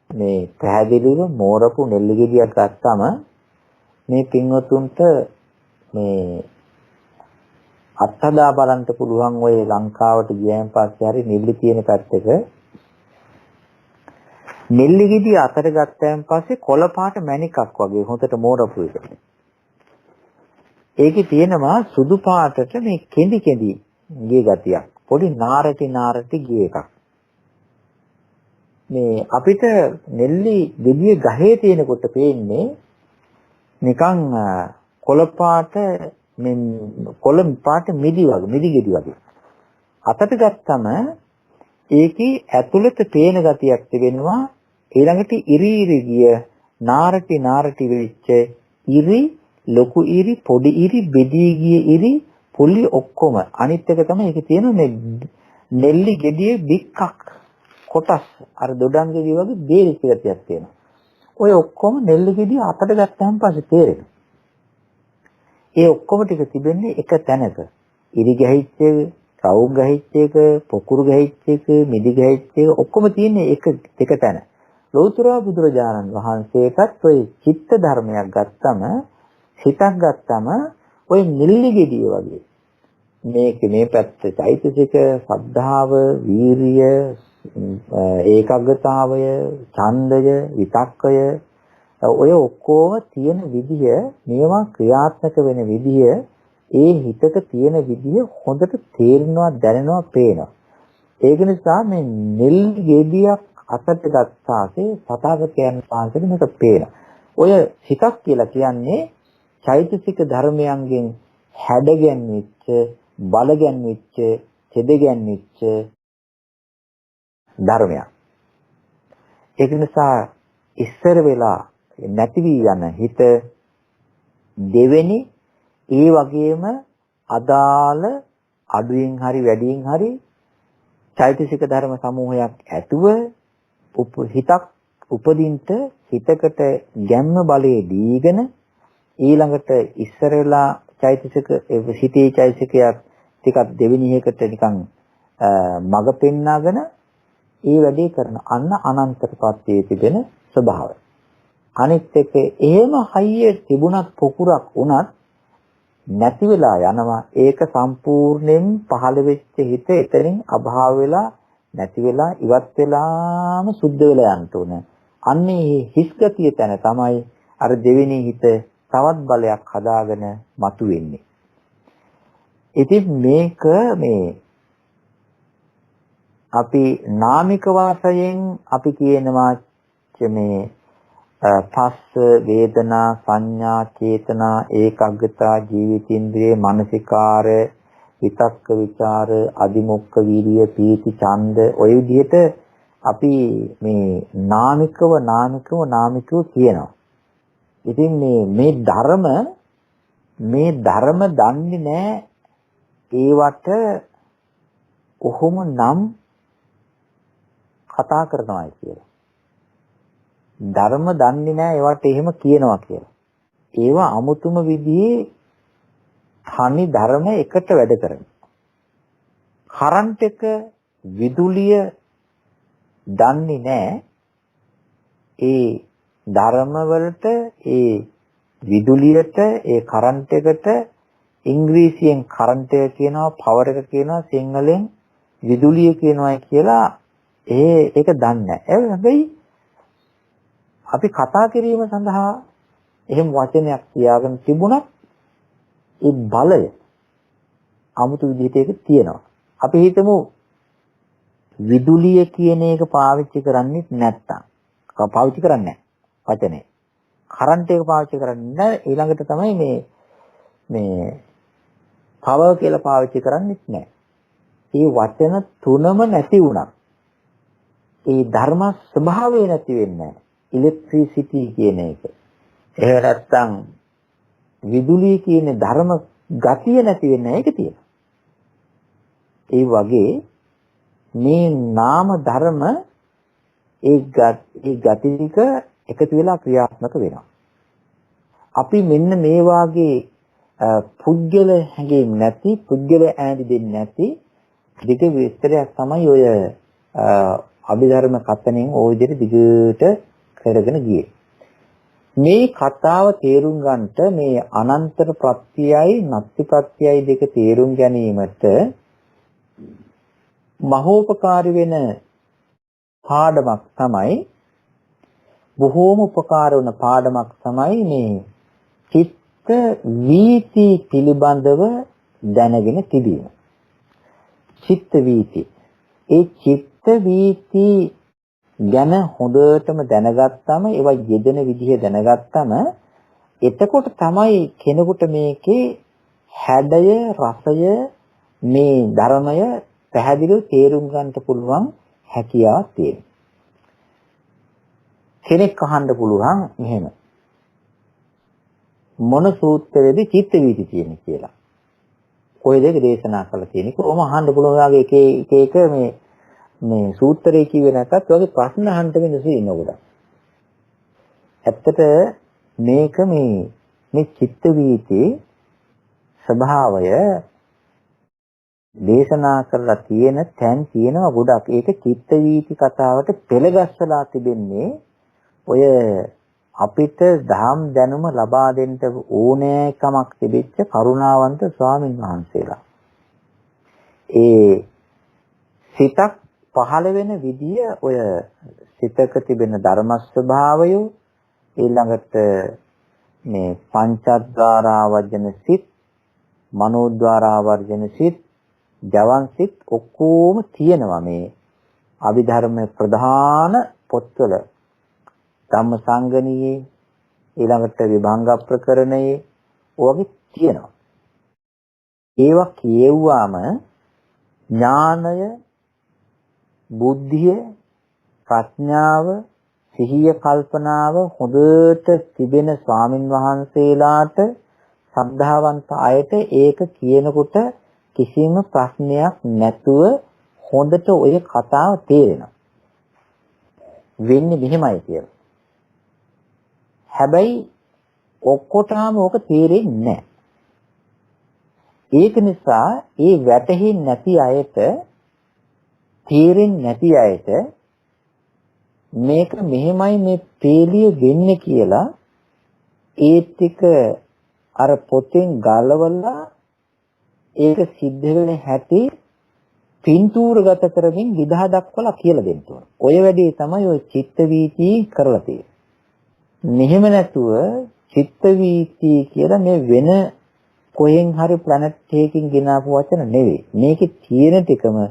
මේ පැහැදිලිව මෝරපු නෙල්ලි ගෙඩියක් ගත්තම මේ පින්වතුන්ට මේ අත්හදා බලන්න පුළුවන් ඔය ලංකාවට ගියන් පස්සේ හරි නෙල්ලි තියෙන පැත්තක නෙල්ලි ගෙඩිය අතට ගත්තයන් පස්සේ කොළ පාට මණිකක් වගේ හොඳට මෝරපු එක. ඒකේ තියෙනවා සුදු පාටට මේ කෙඳි ගිය ගතියක්. පොඩි නාරටි ගිය එකක්. මේ අපිට නෙල්ලි ගෙඩිය ගහේ තියෙනකොට පේන්නේ නිකන් කොළ පාට කොළ පාට මිදි ගෙඩි වගේ. අතට ගත්තම ඒකේ ඇතුළත පේන ගතියක් තිබෙනවා. ඊළඟට ඉරි ගිය නාරටි වෙච්ච ඉරි ලොකු ඉරි පොඩි ඉරි බෙදී ගිය ඉරි පුලි ඔක්කොම අනිත් එක තමයි ඒකේ තියෙන මේ නෙල්ලි ගෙඩියේ බික්කක් කොටස් අර දොඩම් ගෙඩිය වගේ බේරිච්ච ගතියක් තියෙනවා. ඔය ඔක්කොම නෙල්ලි ගෙඩිය අතට ගත්තාන් පස්සේ තේරෙනවා. ඒ ඔක්කොම ටික තිබෙන්නේ එක තැනක. ඉරි ගැහිච්ච එක, රවුම් ගැහිච්ච එක, පොකුරු ගැහිච්ච එක, මිදි ගැහිච්ච එක ඔක්කොම තියෙන්නේ එක තැන. ලෞතර බුදුරජාණන් වහන්සේටත් ඔය චිත්ත ධර්මයක් ගත්තම හිතක් ගත්තම ඔය නෙල්ලි ගෙඩිය වගේ මේ පැත්ත චෛතසික සද්ධාව, වීරිය, ඒකාග්‍රතාවය, ඡන්දය, විතක්කය ඔය ඔක්කොම තියෙන විදිය, මේවා ක්‍රියාත්මක වෙන විදිය, ඒ හිතක තියෙන විදිය හොඳට තේරෙනවා, දැනෙනවා, පේනවා. ඒක නිසා මේ නෙල්ලි ගෙඩියක් අතට ගත්තාසේ තථාගතයන් වහන්සේට මේක පේනවා. ඔය හිතක් කියලා කියන්නේ චෛතසික ධර්මයන්ගෙන් හැඩගැන්වෙච්ච, බලගැන්වෙච්ච, තෙදගැන්වෙච්ච ධර්මයක්. ඒක නිසා ඉස්සර වෙලා නැති වී යන හිත දෙවෙනි ඒ වගේම අදාළ අඩුවෙන් හරි වැඩියෙන් හරි චෛතසික ධර්ම සමූහයක් ඇතුව හිතක් උපදින්ට හිතකට ගැම්ම බලයේ දීගෙන ඊළඟට ඉස්සර වෙලා චෛතසික හිතේ චෛතසිකයක් ටිකක් දෙවෙනි එකට නිකන් මග පෙන්නාගෙන ඒ වැඩේ කරන අන්න අනන්තපත්යේ තිබෙන ස්වභාවය. අනිත් එක එහෙම හයිය තිබුණත් පොකුරක් වුණත් නැති වෙලා යනවා. ඒක සම්පූර්ණයෙන් පහළ වෙච්ච හිත එතනින් අභාව වෙලා නැති වෙලා ඉවත් වෙලාම සුද්ධ වෙලා යන්න ඕන. අන්නේ හිස් ගතිය තැන තමයි අර දෙවෙනි හිත තවත් බලයක් හදාගෙන මතුවෙන්නේ. ඉතින් මේක මේ අපි නාමික වාසයෙන් අපි කියනවා මේ පස්ස වේදනා සංඥා චේතනා ඒකග්ගතා ජීවිතේන්ද්‍රයේ මානසිකාර විතක්ක ਵਿਚාර අදිමොක්ඛ වීර්ය පීති ඡන්ද ඔය විදිහට අපි මේ නාමිකව කියනවා. ඉතින් මේ ධර්ම දන්නේ නැහැ ඒවට කොහොම නම් කතා කරනවායි කියලා. ධර්ම දන්නේ නැහැ ඒවට එහෙම කියනවා කියලා. ඒවා අමුතුම විදිහේ තනි ධර්ම එකට වැඩ කරනවා. කරන්ට් එක විදුලිය දන්නේ නැහැ. ඒ ධර්ම වලට ඒ විදුලියට ඒ කරන්ට් එකට ඉංග්‍රීසියෙන් කරන්ට් එක කියනවා පවර් එක කියනවා සිංහලෙන් විදුලිය කියනවා කියලා ඒක දන්නේ නැහැ. හැබැයි අපි කතා කිරීම සඳහා එහෙම වචනයක් තියාගෙන තිබුණත් ඒ බලය 아무තු විදිහට ඒක තියෙනවා. අපි හිතමු විදුලිය කියන එක පාවිච්චි කරන්නේ නැත්තම් පාවිච්චි කරන්නේ නැහැ වචනේ. කරන්ට් එක පාවිච්චි කරන්නේ නැහැ. ඊළඟට තමයි මේ පවර් කියලා පාවිච්චි කරන්නේත් නැහැ. මේ වචන තුනම නැති වුණා. ඒ ධර්ම ස්වභාවය නැති වෙන්නේ නැහැ. ඉලෙක්ට්‍රිසිටි කියන එක. එහෙම නැත්නම් විදුලිය කියන ධර්ම ගතිය නැති වෙන්නේ නැහැ. ඒක තියෙනවා. ඒ වගේ මේ නාම ධර්ම ඒ ගති ටික එකතු වෙලා ක්‍රියාත්මක වෙනවා. අපි මෙන්න මේ වාගේ පුද්ගල හැඟීම් නැති පුද්ගල ඈඳි දෙන්නේ නැති දෙක විස්තරයක් තමයි ඔය අභිධර්ම කතනෙන් ওই විදිහට දිගට කරගෙන ගියේ. මේ කතාව තේරුම් ගන්නට මේ අනන්තර ප්‍රත්‍යයයි නත්ති ප්‍රත්‍යයයි දෙක තේරුම් ගැනීමට මහෝපකාරී වෙන පාඩමක් තමයි බොහෝම උපකාර වන පාඩමක් තමයි මේ චිත්ත වීති පිළිබඳව දැනගෙන තිබීම. චිත්ත වීති. ඒ චිත්ත වීති ගැන හොඳටම දැනගත්තම ඒවා යෙදෙන විදිහ දැනගත්තම එතකොට තමයි කෙනෙකුට මේකේ හැඩය රසය මේ ධර්මය පැහැදිලිව තේරුම් ගන්නට පුළුවන් හැකියාවක් තියෙනවා. කෙනෙක් අහන්න පුළුවන් මෙහෙම මොන සූත්‍රයේදී චිත්ත වීති තියෙන්නේ කියලා. ඔය දෙක දේශනා කරලා තියෙන්නේ. කොහොම අහන්න පුළුවන් වාගේ එක මේ සූත්‍රයේ කිව්වේ නැත්නම් ඔයගේ ප්‍රශ්න අහන්න වෙනසෙ ඉන්නකොට. ඇත්තට මේක මේ චිත්ත වීති ස්වභාවය දේශනා කරලා තියෙන තැන් තියෙනවා ගොඩක්. ඒක චිත්ත වීති කතාවට පෙළගස්සලා තිබෙන්නේ ඔය අපිට ධම් දැනුම ලබා දෙන්න ඕනෑකමක් තිබිච්ච කරුණාවන්ත ස්වාමීන් වහන්සේලා. ඒ සිතක් පහළ වෙන විදිය ඔය සිතක තිබෙන ධර්ම ස්වභාවය ඊළඟට මේ පංචද්වාරා වර්ජන සිත්, මනෝද්වාරා වර්ජන සිත්, ජවන් සිත් ඔක්කොම තියෙනවා මේ අභිධර්ම ප්‍රධාන පොත්වල. ධම්ම සංගණියේ ඊළඟට විභංග ප්‍රකරණයේ ඔයගේ තියෙනවා. ඒවා කියෙව්වාම ඥානය බුද්ධිය, ප්‍රඥාව, සිහිය, කල්පනාව හොඳට තිබෙන ස්වාමින් වහන්සේලාට ශ්‍රද්ධාවන්ත අයට ඒක කියනකොට කිසිම ප්‍රශ්නයක් නැතුව හොඳට ඔය කතාව තේරෙනවා. වෙන්නේ මෙහෙමයි කියලා. හැබැයි ඔක්කොටම ඕක තේරෙන්නේ නැහැ. ඒක නිසා ඒ වැටහෙන්නේ නැති අයට, තේරෙන්නේ නැති අයට මේක මෙහෙමයි මේ පේලිය වෙන්නේ කියලා ඒ ටික අර පොතෙන් ගලවලා ඒක සිද්ධ වෙන හැටි පින්තූරගත කරමින් විදහා දක්වලා කියලා දෙන්න ඕන. ඔය වැඩේ තමයි ඔය චිත්ත වීති කරලා තියෙන්නේ. මෙහෙම නැතුව චිත්ත වීති කියලා මේ වෙන කොහෙන් හරි ප්ලැනට් එකකින් ගෙනාපු වචන නෙවෙයි. මේකේ තියෙන ටිකම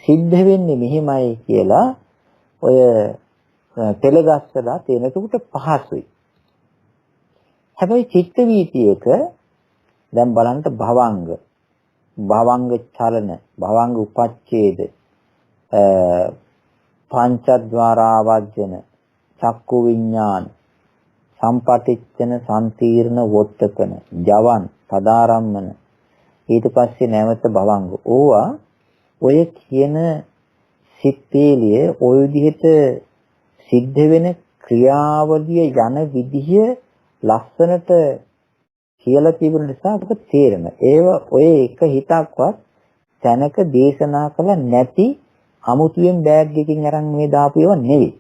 සිද්ධ වෙන්නේ මෙහෙමයි කියලා ඔය තෙලගස්සලා තේනකොට පහසුයි. හැබැයි චිත්ත වීතියක දැන් බලන්න භවංග චලන, භවංග උපච්ඡේද, පංචද්වාරාවජ්ජන, චක්කු විඥාන, සම්පටිච්ඡන, සම්තීර්ණ, වොත්තපන, ජවන්, තදාරම්මන, ඊට පස්සේ නැවත භවංග. ඕවා ඔය කියන සිත්පේලිය ඔය විදිහට සිද්ධ වෙන ක්‍රියාවලිය යන විදිහ ලස්සනට කියලා තිබුණ නිසා ඔක තේරෙන. ඒව ඔය එක හිතක්වත් තැනක දේශනා කළ නැති අමුතුවෙන් බෑග් එකකින් අරන් මේ දාපු ඒවා නෙවෙයි.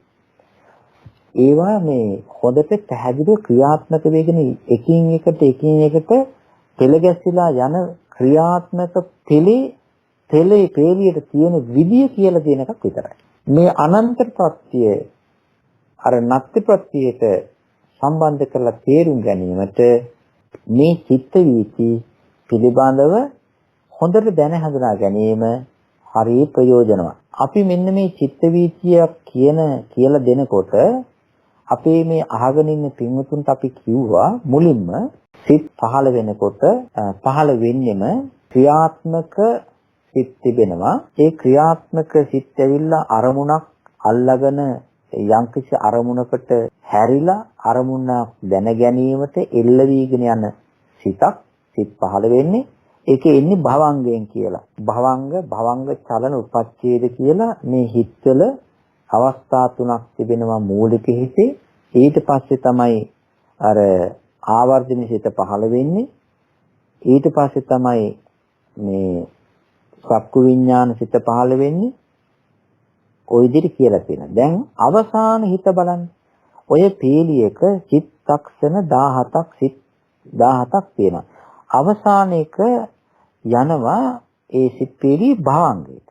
ඒවා මේ හොඳට පැහැදිලිව ක්‍රියාත්මක වෙගෙන එකින් එකට පෙළ ගැස්සිලා යන ක්‍රියාත්මක පෙළේ පේලියට තියෙන විදිය කියලා දෙන එකක් විතරයි. මේ අනන්ත ප්‍රත්‍ය අර නත්ති ප්‍රත්‍යයට සම්බන්ධ කරලා තේරුම් ගැනීමට මේ චිත්ත වීති පිළිබඳව හොඳට දැන හඳුනා ගැනීම හරිය ප්‍රයෝජනවත්. අපි මෙන්න මේ චිත්ත වීතිය කියලා දෙනකොට අපේ මේ අහගෙන ඉන්න පින්වතුන්ට අපි කිව්වා මුලින්ම සිත් පහළ වෙනකොට පහළ වෙන්නෙම ක්‍රියාත්මක සිත් තිබෙනවා. ඒ ක්‍රියාත්මක සිත් ඇවිල්ලා අරමුණක් අල්ලාගෙන යම්කිසි අරමුණකට හැරිලා අරමුණ දැන ගැනීමට එල්ල වීගෙන යන සිත් පහළ වෙන්නේ. ඒකේ ඉන්නේ භවංගයෙන් කියලා. භවංග චලන උපච්ඡේද කියලා මේ හිත්වල අවස්ථා තුනක් තිබෙනවා මූලික හිතේ. ඊට පස්සේ තමයි අර ආවර්ජන සිත පහළ වෙන්නේ. ඊට පස්සේ තමයි මේ චක්කු විඥාන සිත පහළ වෙන්නේ. ওই විදිහට කියලා තියෙනවා. දැන් අවසාන හිත බලන්න. ඔය පේලියක චිත්තක්ෂණ 17ක් තියෙනවා. අවසාන එක යනවා ඒ සිත් පේලිය භවංගයට.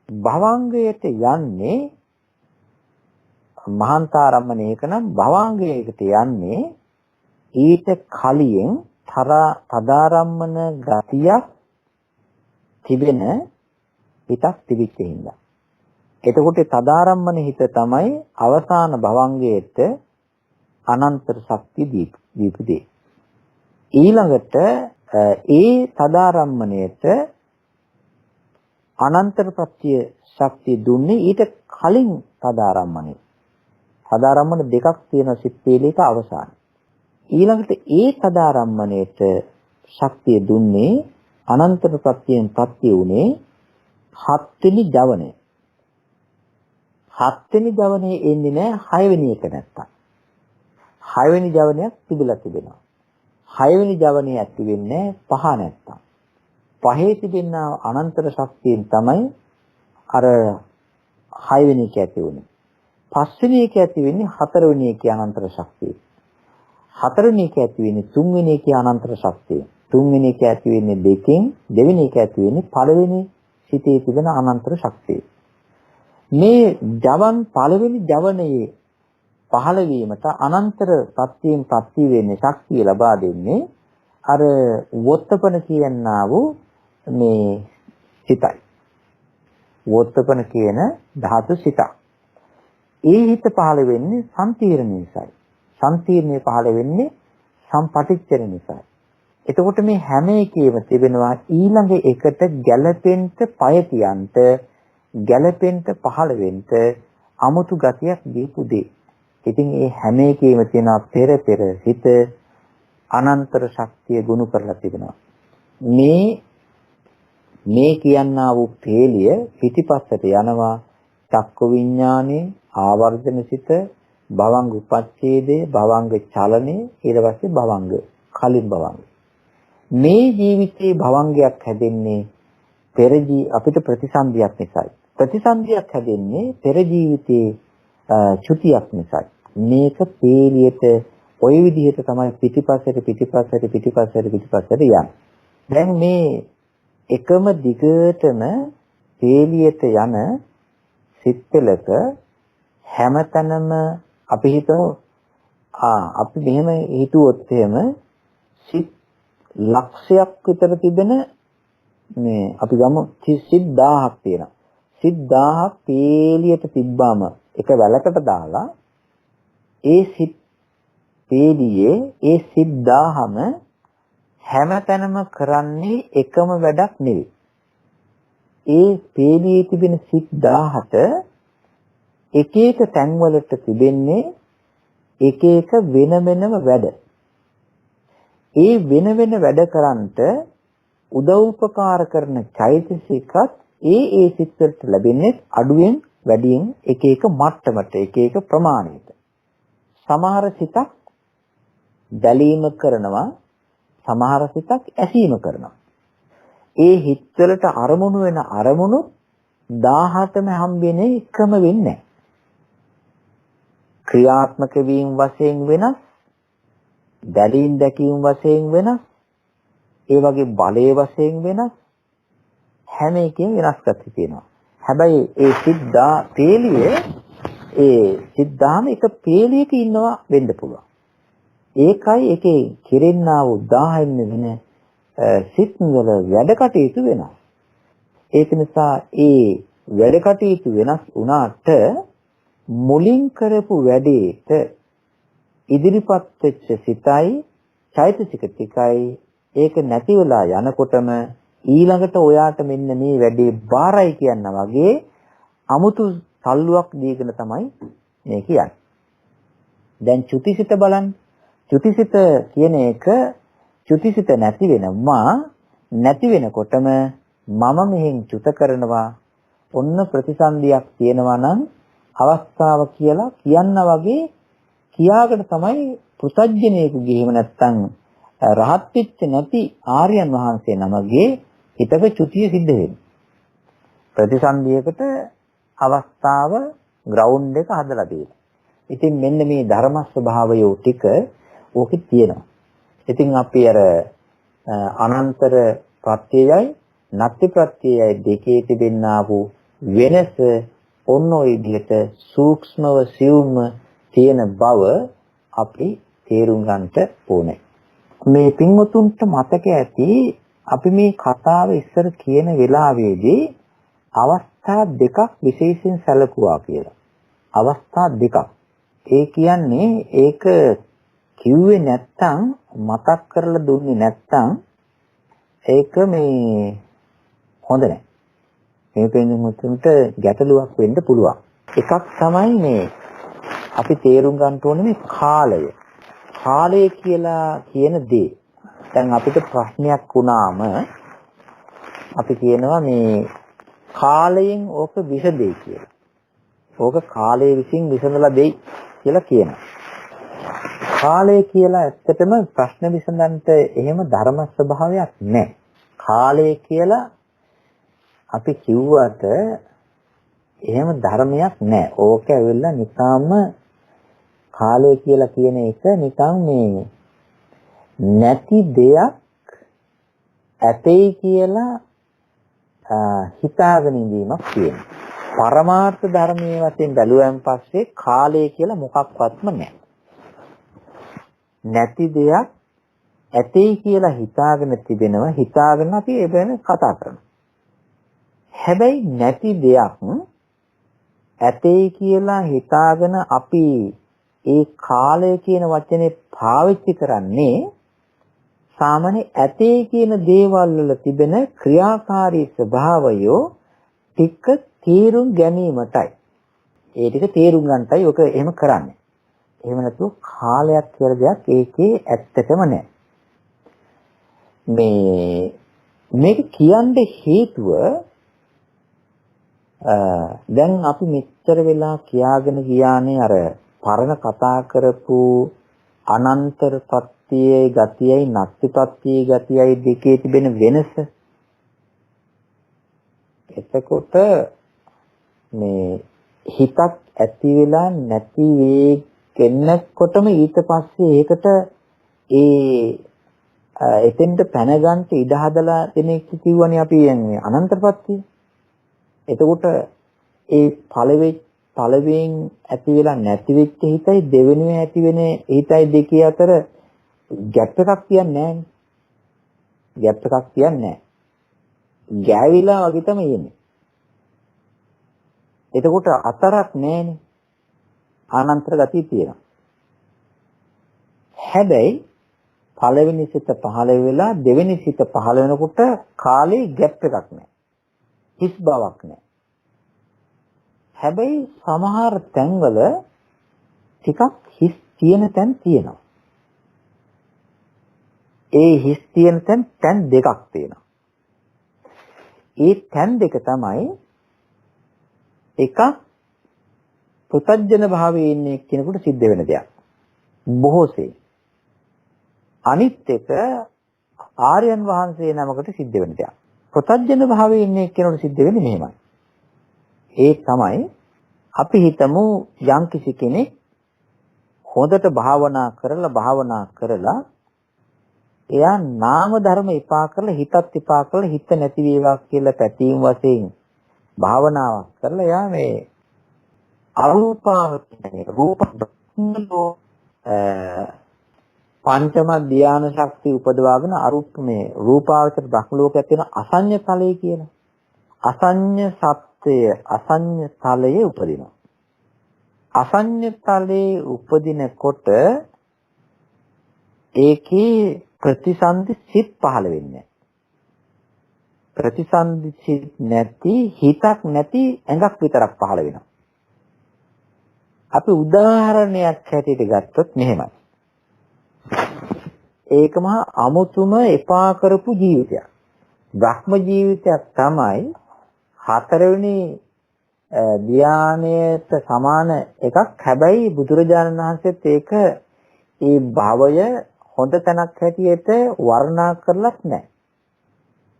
භවංගයට යන්නේ මහාන්තාරම්මණයක නම් භවංගයකට යන්නේ ඊට කලින් තදාරම්මන ගතියක් තිබෙන හිතක් තිබිච්ච හින්දා. එතකොට තදාරම්මන හිත තමයි අවසාන භවංගයට අනන්තර ශක්තිය දීපු දේ. ඊළඟට ඒ තදාරම්මණයට අනන්තර ප්‍රත්‍ය ශක්තිය දුන්නේ ඊට කලින් තදාරම්මණය. තදාරම්මන දෙකක් තියෙන සිත් පේලික අවසාන. ඊළඟට ඒ තදාරම්මණයට ශක්තිය දුන්නේ අනන්තර ප්‍රත්‍යයෙන් ප්‍රත්‍ය උනේ 7 වෙනි ජවනය. 7 වෙනි ජවනයේ එන්නේ නැහැ 6 වෙනි එක නැත්තම්. 6 වෙනි ජවනයක් තිබිලා තිබෙනවා. 6 වෙනි ජවනයේ ඇති වෙන්නේ 5 නැත්තම්. 5 තිබෙන අනන්තර ශක්තියෙන් තමයි අර 6 වෙනි එක ඇති වුනේ. 5 වෙනි එක ඇති වෙන්නේ 4 වෙනි එකේ අනන්තර ශක්තිය. 4 වෙනි එක ඇති වෙන්නේ 3 වෙනි එකේ අනන්තර ශක්තිය. 3 වෙනි එක ඇති වෙන්නේ 2කින්, 2 වෙනි එක ඇති වෙන්නේ පළවෙනි සිතේ තිබෙන අනන්තර ශක්තිය. මේ ජවන් පළවෙනි ජවනයේ පහළ වීමට අනන්තර ප්‍රත්‍යයෙන් ප්‍රත්‍ය වෙන්නේ ශක්තිය ලබා දෙන්නේ අර වොත්තපන කියනා වූ මේ සිතයි. වොත්තපන කියන ධාතු සිතක්. ඒ හිත පහළ වෙන්නේ සම්තීර්ණ නිසායි. සම්තීර්ණේ පහළ වෙන්නේ සම්පටිච්ඡන නිසායි. එතකොට මේ හැම එකේම තිබෙනවා ඊළඟ එකට ගැළපෙන්න පය තියන්ට ගැළපෙන්න පහළ වෙන්න 아무තු ගතියක් දීපු දේ. ඉතින් මේ හැම එකේම තියෙන පෙර හිත අනන්තර ශක්තිය ගුණ කරලා තිබෙනවා. මේ කියන්නා වූ පේලිය පිටිපස්සට යනවා චක්ක විඥානේ ආවර්ජන සිත භවංග උපච්ඡේදේ භවංග චලනේ ඊට පස්සේ භවංග කලින් භවංග මේ ජීවිතේ භවංගයක් හැදෙන්නේ අපිට ප්‍රතිසන්දියක් නිසායි. ප්‍රතිසන්දියක් හැදෙන්නේ පෙර ජීවිතේ චුතියක් නිසායි. මේක පේලියට ওই විදිහට තමයි පිටිපස්සට යන්නේ. දැන් මේ එකම දිගටම පේලියට යන සිත්පලක හැමතැනම අපි හිතමු අපි මෙහෙම හිතුවොත් එහෙම සිත් ලක්ෂයක් විතර තිබෙන මේ අපි ගමු සිත් 1000ක් තියෙනවා. සිත් 1000ක් පේලියට තිබ්බම එක වැලකට දාලා ඒ සිත් පේලියේ ඒ සිත් 1000ම හැමතැනම කරන්නේ එකම වැඩක් නෙවෙයි. ඒ පේලියේ තිබෙන සිත් 1000ට එක එක තැන්වලට තිබෙන්නේ එක එක වෙන වෙනම වැඩ. ඒ වෙන වෙන වැඩ කරන්ට උදව්පකාර කරන චෛතසිකත් ඒ සිත් වලට ලැබෙන්නේ අඩුවෙන් වැඩියෙන් එක එක මට්ටමට එක එක ප්‍රමාණයට. සමහර සිතක් දැලීම කරනවා, සමහර සිතක් ඇසීම කරනවා. ඒ හිත් වලට අරමුණු වෙන අරමුණු 17ම හම්බෙන්නේ එකම වෙන්නේ නැහැ. ක්‍රියාත්මක වීම වශයෙන් වෙනස්, දැලීම් දැකීම වශයෙන් වෙනස්, ඒ වගේ බලයේ වශයෙන් වෙනස්, හැම එකකින් වෙනස්කම් තියෙනවා. හැබැයි ඒ සිද්ධා පේලියේ ඒ සිද්ධාම එක පේලියක ඉන්නවා වෙන්න පුළුවන්. ඒකයි එකේ කෙරෙන්නා වූ 1000න් වෙන සිත් වල වැඩ කටයුතු වෙනවා. ඒක නිසා ඒ වැඩ කටයුතු වෙනස් වුණාට මුලින් කරපු වැඩේට ඉදිරිපත් වෙච්ච සිතයි චෛතසික ටිකයි ඒක නැති වෙලා යනකොටම ඊළඟට ඔයාට මෙන්න මේ වැඩේ බාරයි කියනවා වගේ අමුතු තල්ලුවක් දීගෙන තමයි මේ කියන්නේ. දැන් චුතිසිත බලන්න. චුතිසිත කියන එක චුතිසිත නැති වෙනකොටම මම මෙහෙන් චුත කරනවා ඔන්න ප්‍රතිසන්දියක් තියෙනවා නම් අවස්ථාව කියලා කියන්න වගේ කියාගෙන තමයි පුතඥයෙකු ගිහිම නැත්තම් රහත් වෙච්ච නැති ආර්යයන් වහන්සේ නමගේ හිතක චුතිය සිද්ධ වෙන්නේ. ප්‍රතිසන්දියකට අවස්ථාව ග්‍රවුන්ඩ් එක හදලා තියෙනවා. ඉතින් මෙන්න මේ ධර්ම ස්වභාවය ටික ඕකේ තියෙනවා. ඉතින් අපි අර අනන්තර ප්‍රත්‍යයයි නැති ප්‍රත්‍යයයි දෙකේ තිබෙනා වූ වෙනස ඔන්න ඔය විදිහට සූක්ෂමව සියුම්ව තියෙන බව අපි තේරුම් ගන්නට ඕනේ. මේ පින්වතුන්ට මතක ඇති අපි මේ කතාව ඉස්සර කියන වෙලාවේදී අවස්ථා දෙකක් විශේෂයෙන් සැලකුවා කියලා. අවස්ථා දෙකක්. ඒ කියන්නේ ඒක කිව්වේ නැත්තම් මතක් කරලා දුන්නේ නැත්තම් ඒක මේ හොඳ නැහැ. මේ පින්වතුන්ට ගැටලුවක් වෙන්න පුළුවන්. එකක් තමයි මේ අපි තේරුම් ගන්න ඕනේ මේ කාලය. කාලය කියලා කියන දේ. දැන් අපිට ප්‍රශ්නයක් වුණාම අපි කියනවා මේ කාලයෙන් ඕක විසදෙයි කියලා. ඕක කාලය විසින් විසඳලා දෙයි කියලා කියනවා. කාලය කියලා ඇත්තටම ප්‍රශ්න විසඳන්නට එහෙම ධර්ම ස්වභාවයක් නැහැ. කාලය කියලා අපි කිව්වට එහෙම ධර්මයක් නැහැ. ඕක ඇවිල්ලා නිකම්ම කාලය කියලා කියන එක නිකන් මේ නැති දෙයක් ඇතේ කියලා හිතාගෙන ඉඳීමක් කියනවා. පරමාර්ථ ධර්මයේ වශයෙන් බැලුවෙන් පස්සේ කාලය කියලා මොකක්වත්ම නැහැ. නැති දෙයක් ඇතේ කියලා හිතාගෙන තිබෙනවා. හිතාගෙන අපි ඒ ගැන කතා කරනවා. හැබැයි නැති දෙයක් ඇතේ කියලා හිතාගෙන අපි ඒ කාලය කියන වචනේ පාවිච්චි කරන්නේ සාමාන්‍ය ඇතේ කියන දේවල් වල තිබෙන ක්‍රියාකාරී ස්වභාවය ටික තේරුම් ගැනීමටයි. ඒ ටික තේරුම් ගන්නටයි ඔක එහෙම කරන්නේ. එහෙම නැතුව කාලයක් කියලා දෙයක් ඒකේ ඇත්තටම නැහැ. මේක කියන්න හේතුව දැන් අපි මෙච්චර වෙලා කියාගෙන ගියානේ අර පරණ කතා කරපු අනන්තර පත්‍යයේ ගතියයි නත්ති පත්‍යයේ ගතියයි දෙකේ තිබෙන වෙනස. එතකොට මේ හිතක් ඇති වෙලා නැති වෙන්නකොටම ඊට පස්සේ ඒකට එතෙන්ට පැන ගන්න ඉඩ හදලා දෙන එක කිව්වනේ අපි යන්නේ අනන්තපත්තිය. එතකොට ඒ පළවෙන් ඇති වෙලා නැති වෙච්ච හිතයි දෙවෙනුව ඇති වෙන හිතයි දෙකේ අතර ગેප් එකක් තියන්නේ නැහැ. ગેප් එකක් තියන්නේ නැහැ. ගෑවිලා වගේ තමයි එන්නේ. එතකොට අතරක් නැහැනේ. ආනන්තර ගතිය තියෙනවා. හැබැයි පළවෙනි සිත පහළ වෙලා දෙවෙනි සිත පහළ වෙනකොට කාලේ ગેප් එකක් නැහැ. හිස් බවක් නැහැ. හැබැයි සමහර තැන්වල ටිකක් හිස් තියෙන තැන් තියෙනවා. ඒ හිස් තියෙන තැන් දෙකක් තියෙනවා. ඒ තැන් දෙක තමයි එකක් පුතජන භාවයේ ඉන්නේ කෙනෙකුට සිද්ධ වෙන දෙයක්. බොහෝසේ. අනිත් එක ආර්යයන් වහන්සේ නමකට සිද්ධ වෙන දෙයක්. පුතජන භාවයේ ඉන්නේ කෙනෙකුට සිද්ධ වෙන්නේ මෙහෙමයි. ඒ තමයි අපි හිතමු යම්කිසි කෙනෙක් හොඳට භාවනා කරලා එයා නාම ධර්ම ඉපා කරලා හිතත් ඉපා කරලා හිත නැති වේවා කියලා පැතීම් වශයෙන් භාවනාවක් කරලා එයා මේ අරූපාවචරයේ රූප පංචම ධානය ශක්තිය උපදවාගෙන අරූප මේ රූපාවචර බ්‍රහ්ම ලෝකයක් තියෙන අසඤ්ඤ තලයේ කියලා. අසඤ්ඤ සත්‍යය අසඤ්ඤ තලයේ උපදිනවා. අසඤ්ඤ තලයේ උපදිනකොට ඒකේ ප්‍රතිසන්දි සිත් පහළ වෙන්නේ. ප්‍රතිසන්දි සිත් නැති හිතක් නැති ඇඟක් විතරක් පහළ වෙනවා. අපි උදාහරණයක් හැටියට ගත්තොත් මෙහෙමයි. ඒකම අමුතුම එපා කරපු ජීවිතයක්. බ්‍රහ්ම ජීවිතයක් තමයි හතරවෙනි ධානයට සමාන එකක්. හැබැයි බුදුරජාණන් වහන්සේත් ඒක ඒ භවය හොඳ තැනක් හැටියට වර්ණනා කරලත් නැහැ.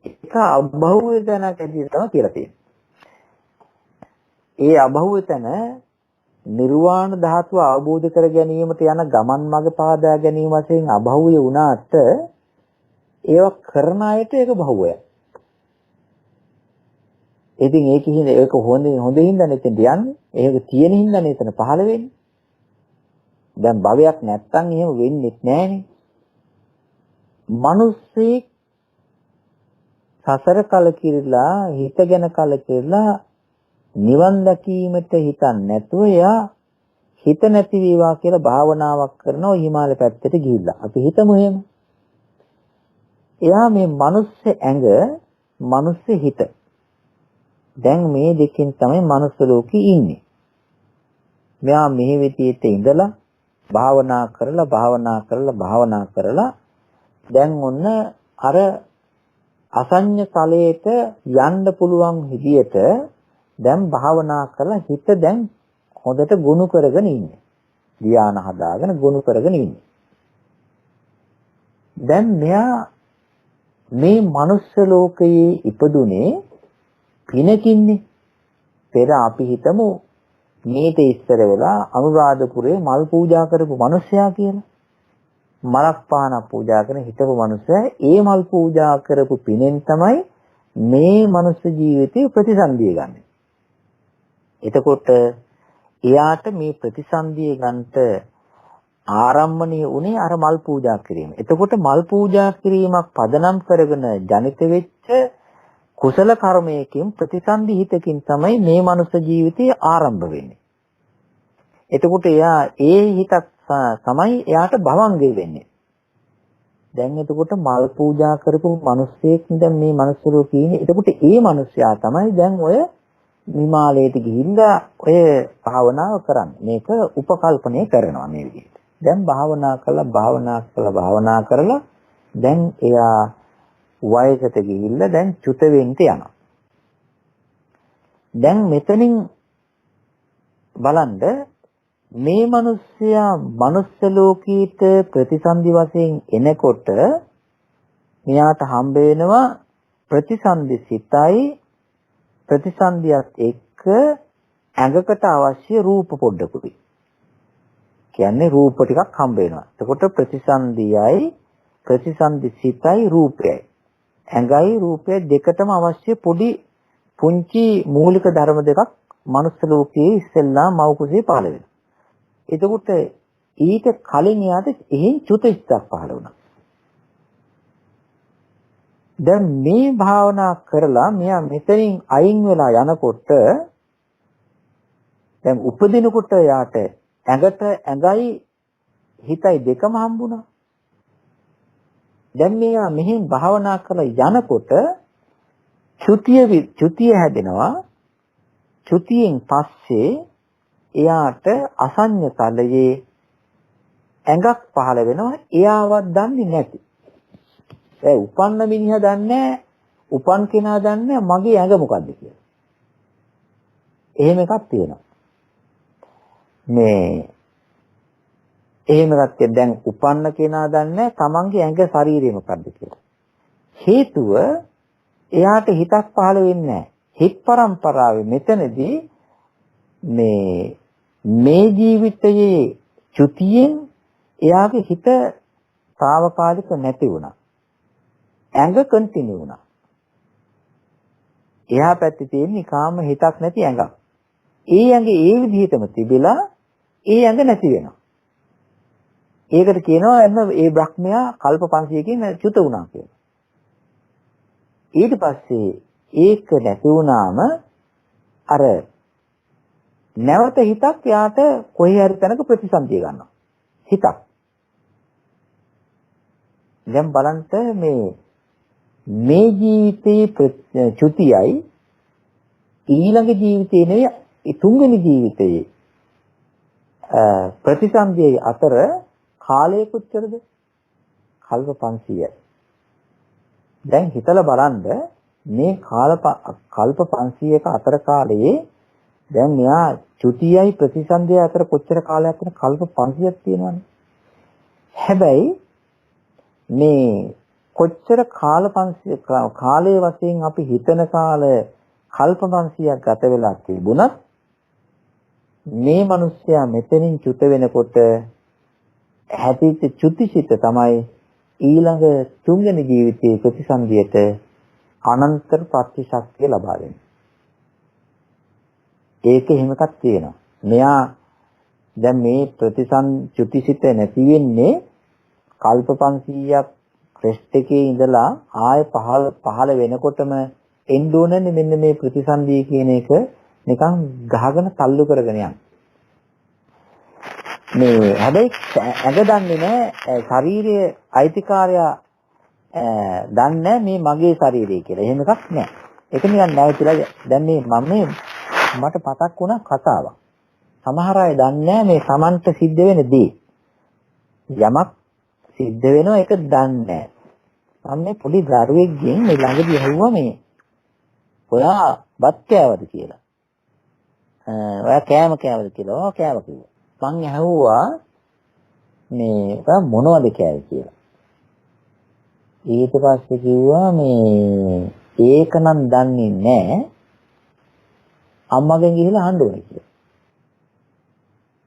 ඒක අභව්‍ය තැනක් හැටියට තමයි කියලා තියෙන්නේ. ඒ අභව්‍ය තැන නිර්වාණ ධාතුව අවබෝධ කර ගැනීමට යන ගමන් මඟ පාදා ගැනීම වශයෙන් අභව්‍ය වුණාට ඒව කරන අයට ඒක භව්‍යයි. ඉතින් ඒක හොඳින් දැනෙන්න යන්නේ. ඒක තියෙන හින්දානේ එතන පහළ වෙන්නේ. දැන් භවයක් නැත්තම් එහෙම වෙන්නේ නැහනේ. මිනිස්සෙක් සසර කලකිරලා හිතගෙන කලකිරලා නිවන් දැකීමට හිතන්නේ නැතුව එයා හිත නැති වේවා කියලා භාවනාවක් කරනවා හිමාලය පැත්තට ගිහිල්ලා. අපි හිතමු එහෙම. එයා මේ මිනිස් ඇඟ, මිනිස් හිත. දැන් මේ දෙකෙන් තමයි මනුස්ස ලෝකේ ඉන්නේ. මෙයා මෙහි විදියට ඉඳලා භාවනා කරලා දැන් ඔන්න අර අසඤ්ඤ තලයට යන්න පුළුවන් විදියට දැන් භාවනා කරලා හිත දැන් හොඳට ගොනු කරගෙන ඉන්නේ. ධ්‍යාන හදාගෙන ගොනු කරගෙන ඉන්නේ. දැන් මෙයා මේ මනුස්ස ලෝකයේ ඉපදුනේ පිනකින්නේ. පෙර අපි හිතමු මේට ඉස්සර වෙලා අනුරාධපුරේ මල් පූජා කරපු මිනිසයා කියලා. මලක් පහනක් පූජා කරන හිටපු මිනිසයා ඒ මල් පූජා කරපු පිනෙන් තමයි මේ මනුස්ස ජීවිතේ ප්‍රතිසන්දිය ගන්න. එතකොට එයාට මේ ප්‍රතිසන්දිය ගන්නට ආරම්භණීය උනේ අර මල් පූජා කිරීම. එතකොට මල් පූජා කිරීමක් පදනම් කරගෙන ජනිත වෙච්ච කුසල කර්මයකින් ප්‍රතිසන්දි හිතකින් තමයි මේ මනුස්ස ජීවිතය ආරම්භ වෙන්නේ. එතකොට එයා ඒ හිතක් තමයි එයාට භවංගේ වෙන්නේ. දැන් එතකොට මල් පූජා කරපු මිනිස්සෙක් දැන් මේ මනුස්ස ලෝකේ ඉන්නේ. එතකොට ඒ මිනිස්සයා තමයි දැන් ඔය හිමාලයට ගිහිල්ලා ඔය භාවනාව කරන්න. මේක උපකල්පනය කරනවා මේ විදිහට. දැන් භාවනා කරලා දැන් එයා වයසට ගිහිල්ලා දැන් චුත වෙන්න යනවා. දැන් මෙතනින් බලන්න මේ මිනිස්සයා මනුස්ස ලෝකීට ප්‍රතිසන්දි වශයෙන් එනකොට මෙයාට හම්බ වෙනවා ප්‍රතිසන්දි සිතයි ප්‍රතිසන්දියත් එක්ක ඇඟකට අවශ්‍ය රූප පොඩ්ඩකුයි. කියන්නේ රූප ටිකක් හම්බ වෙනවා. එතකොට ප්‍රතිසන්දියයි ප්‍රතිසන්දි සිතයි රූපයයි ඇඟයි රූපයයි දෙකටම අවශ්‍ය පොඩි පුංචි මූලික ධර්ම දෙකක් මනුස්ස ලෝකයේ ඉස්සෙල්ලා මව කුසේ පහළ වෙනවා. එතකොට ඊට කලින් යාට එහෙන් චුත ඉස්සක් පහළ වුණා. දැන් මේ භාවනා කරලා මෙයා මෙතනින් අයින් වෙලා යනකොට දැන් උපදිනකොට යාට ඇඟට ඇඟයි හිතයි දෙකම හම්බුණා. දැන් මෙයා මෙහෙන් භාවනා කරලා යනකොට චුතිය හැදෙනවා. චුතියෙන් පස්සේ එයාට අසඤ්ඤ තලයේ ඇඟක් පහළ වෙනවා. එයාවත් දන්නේ නැති. ඒ උපන්න මිනිහා දන්නේ උපන් කෙනා දන්නේ මගේ ඇඟ මොකද්ද කියලා. එහෙම එකක් තියෙනවා. මේ එහෙම එකක් දැන් උපන්න කෙනා දන්නේ තමන්ගේ ඇඟ ශරීරය මොකද්ද කියලා. හේතුව එයාට හිතක් පහළ වෙන්නේ නැහැ. හිත පරම්පරාවේ මෙතනදී මේ ජීවිතයේ චුතියෙන් එයාගේ හිත తాවකාලික නැති වුණා. ඇඟ කන්ටිනියු වුණා. එහා පැත්තේ තියෙන කාම හිතක් නැති ඇඟක්. ඒ ඇඟ ඒ විදිහටම තිබිලා ඒ ඇඟ නැති වෙනවා. ඒකට කියනවා එන්න ඒ බ්‍රහ්මයා කල්ප 500කින් චුත වුණා කියලා. ඊට පස්සේ ඒක නැති වුණාම අර නැවත හිතක් යාට කොහේ හරි තැනක ප්‍රතිසන්දිය ගන්නවා. හිතක්. දැන් බලන්න මේ ජීවිතයේ චුතියයි ඊළඟ ජීවිතේ නෙවෙයි තුන්වෙනි ජීවිතයේ ප්‍රතිසන්දියේ අතර කාලය කොච්චරද? කල්ප 500යි. දැන් හිතලා බලන්න මේ කල්ප 500ක අතර කාලයේ දැන් මෙයා චුතියයි ප්‍රතිසන්දියයි අතර කොච්චර කාලයක් තියෙන කල්ප 500ක් තියෙනවනේ. හැබැයි මේ කොච්චර කාලයේ වශයෙන් අපි හිතන කාලය කල්ප 500ක් ගත වෙලා තිබුණත් මේ මිනිස්සයා මෙතනින් චුත වෙනකොට හැදිච්ච චුතිසිත තමයි ඊළඟ තුන්වෙනි ජීවිතයේ ප්‍රතිසන්දියට අනන්තර ප්‍රතිශක්තිය ලබා දෙන්නේ. ඒක එහෙම එකක් තියෙනවා. මෙයා දැන් මේ චුතිසිත නැති වෙන්නේ කල්ප 500ක් ක්‍රෙස්ට් එකේ ඉඳලා ආය පහළ වෙනකොටම එන්න ඕනනේ මෙන්න මේ ප්‍රතිසන්දිය කියන එක නිකන් ගහගෙන තල්ලු කරගෙන යන. මේ හැබැයි ඇඟ දන්නේ නැහැ ශාරීරියේ අයිතිකාරයා දන්නේ මේ මගේ ශරීරය කියලා. එහෙම එකක් නැහැ. ඒක නිකන් නැවතිලා දැන් මේ මට පතක් වුණා කතාවක්. සමහර අය දන්නේ මේ Tamanට සිද්ධ වෙන දේ. යමක් සිද්ධ වෙනවා ඒක දන්නේ නැහැ. මම මේ පොඩි දරුවෙක්ගෙන් මේ ළඟදී ඇහුවා මේ ඔයා බත් කෑවද කියලා. ඔයා කෑම කෑවද කියලා. ඔව් කෑවා කිව්වා. මං ඇහුවා මේ ඔයා මොනවද කෑවේ කියලා. ඊට පස්සේ කිව්වා මේ ඒක නම් දන්නේ නැහැ. අම්මගෙන් ගිහිල්ලා අහන්න ඕනේ කියලා.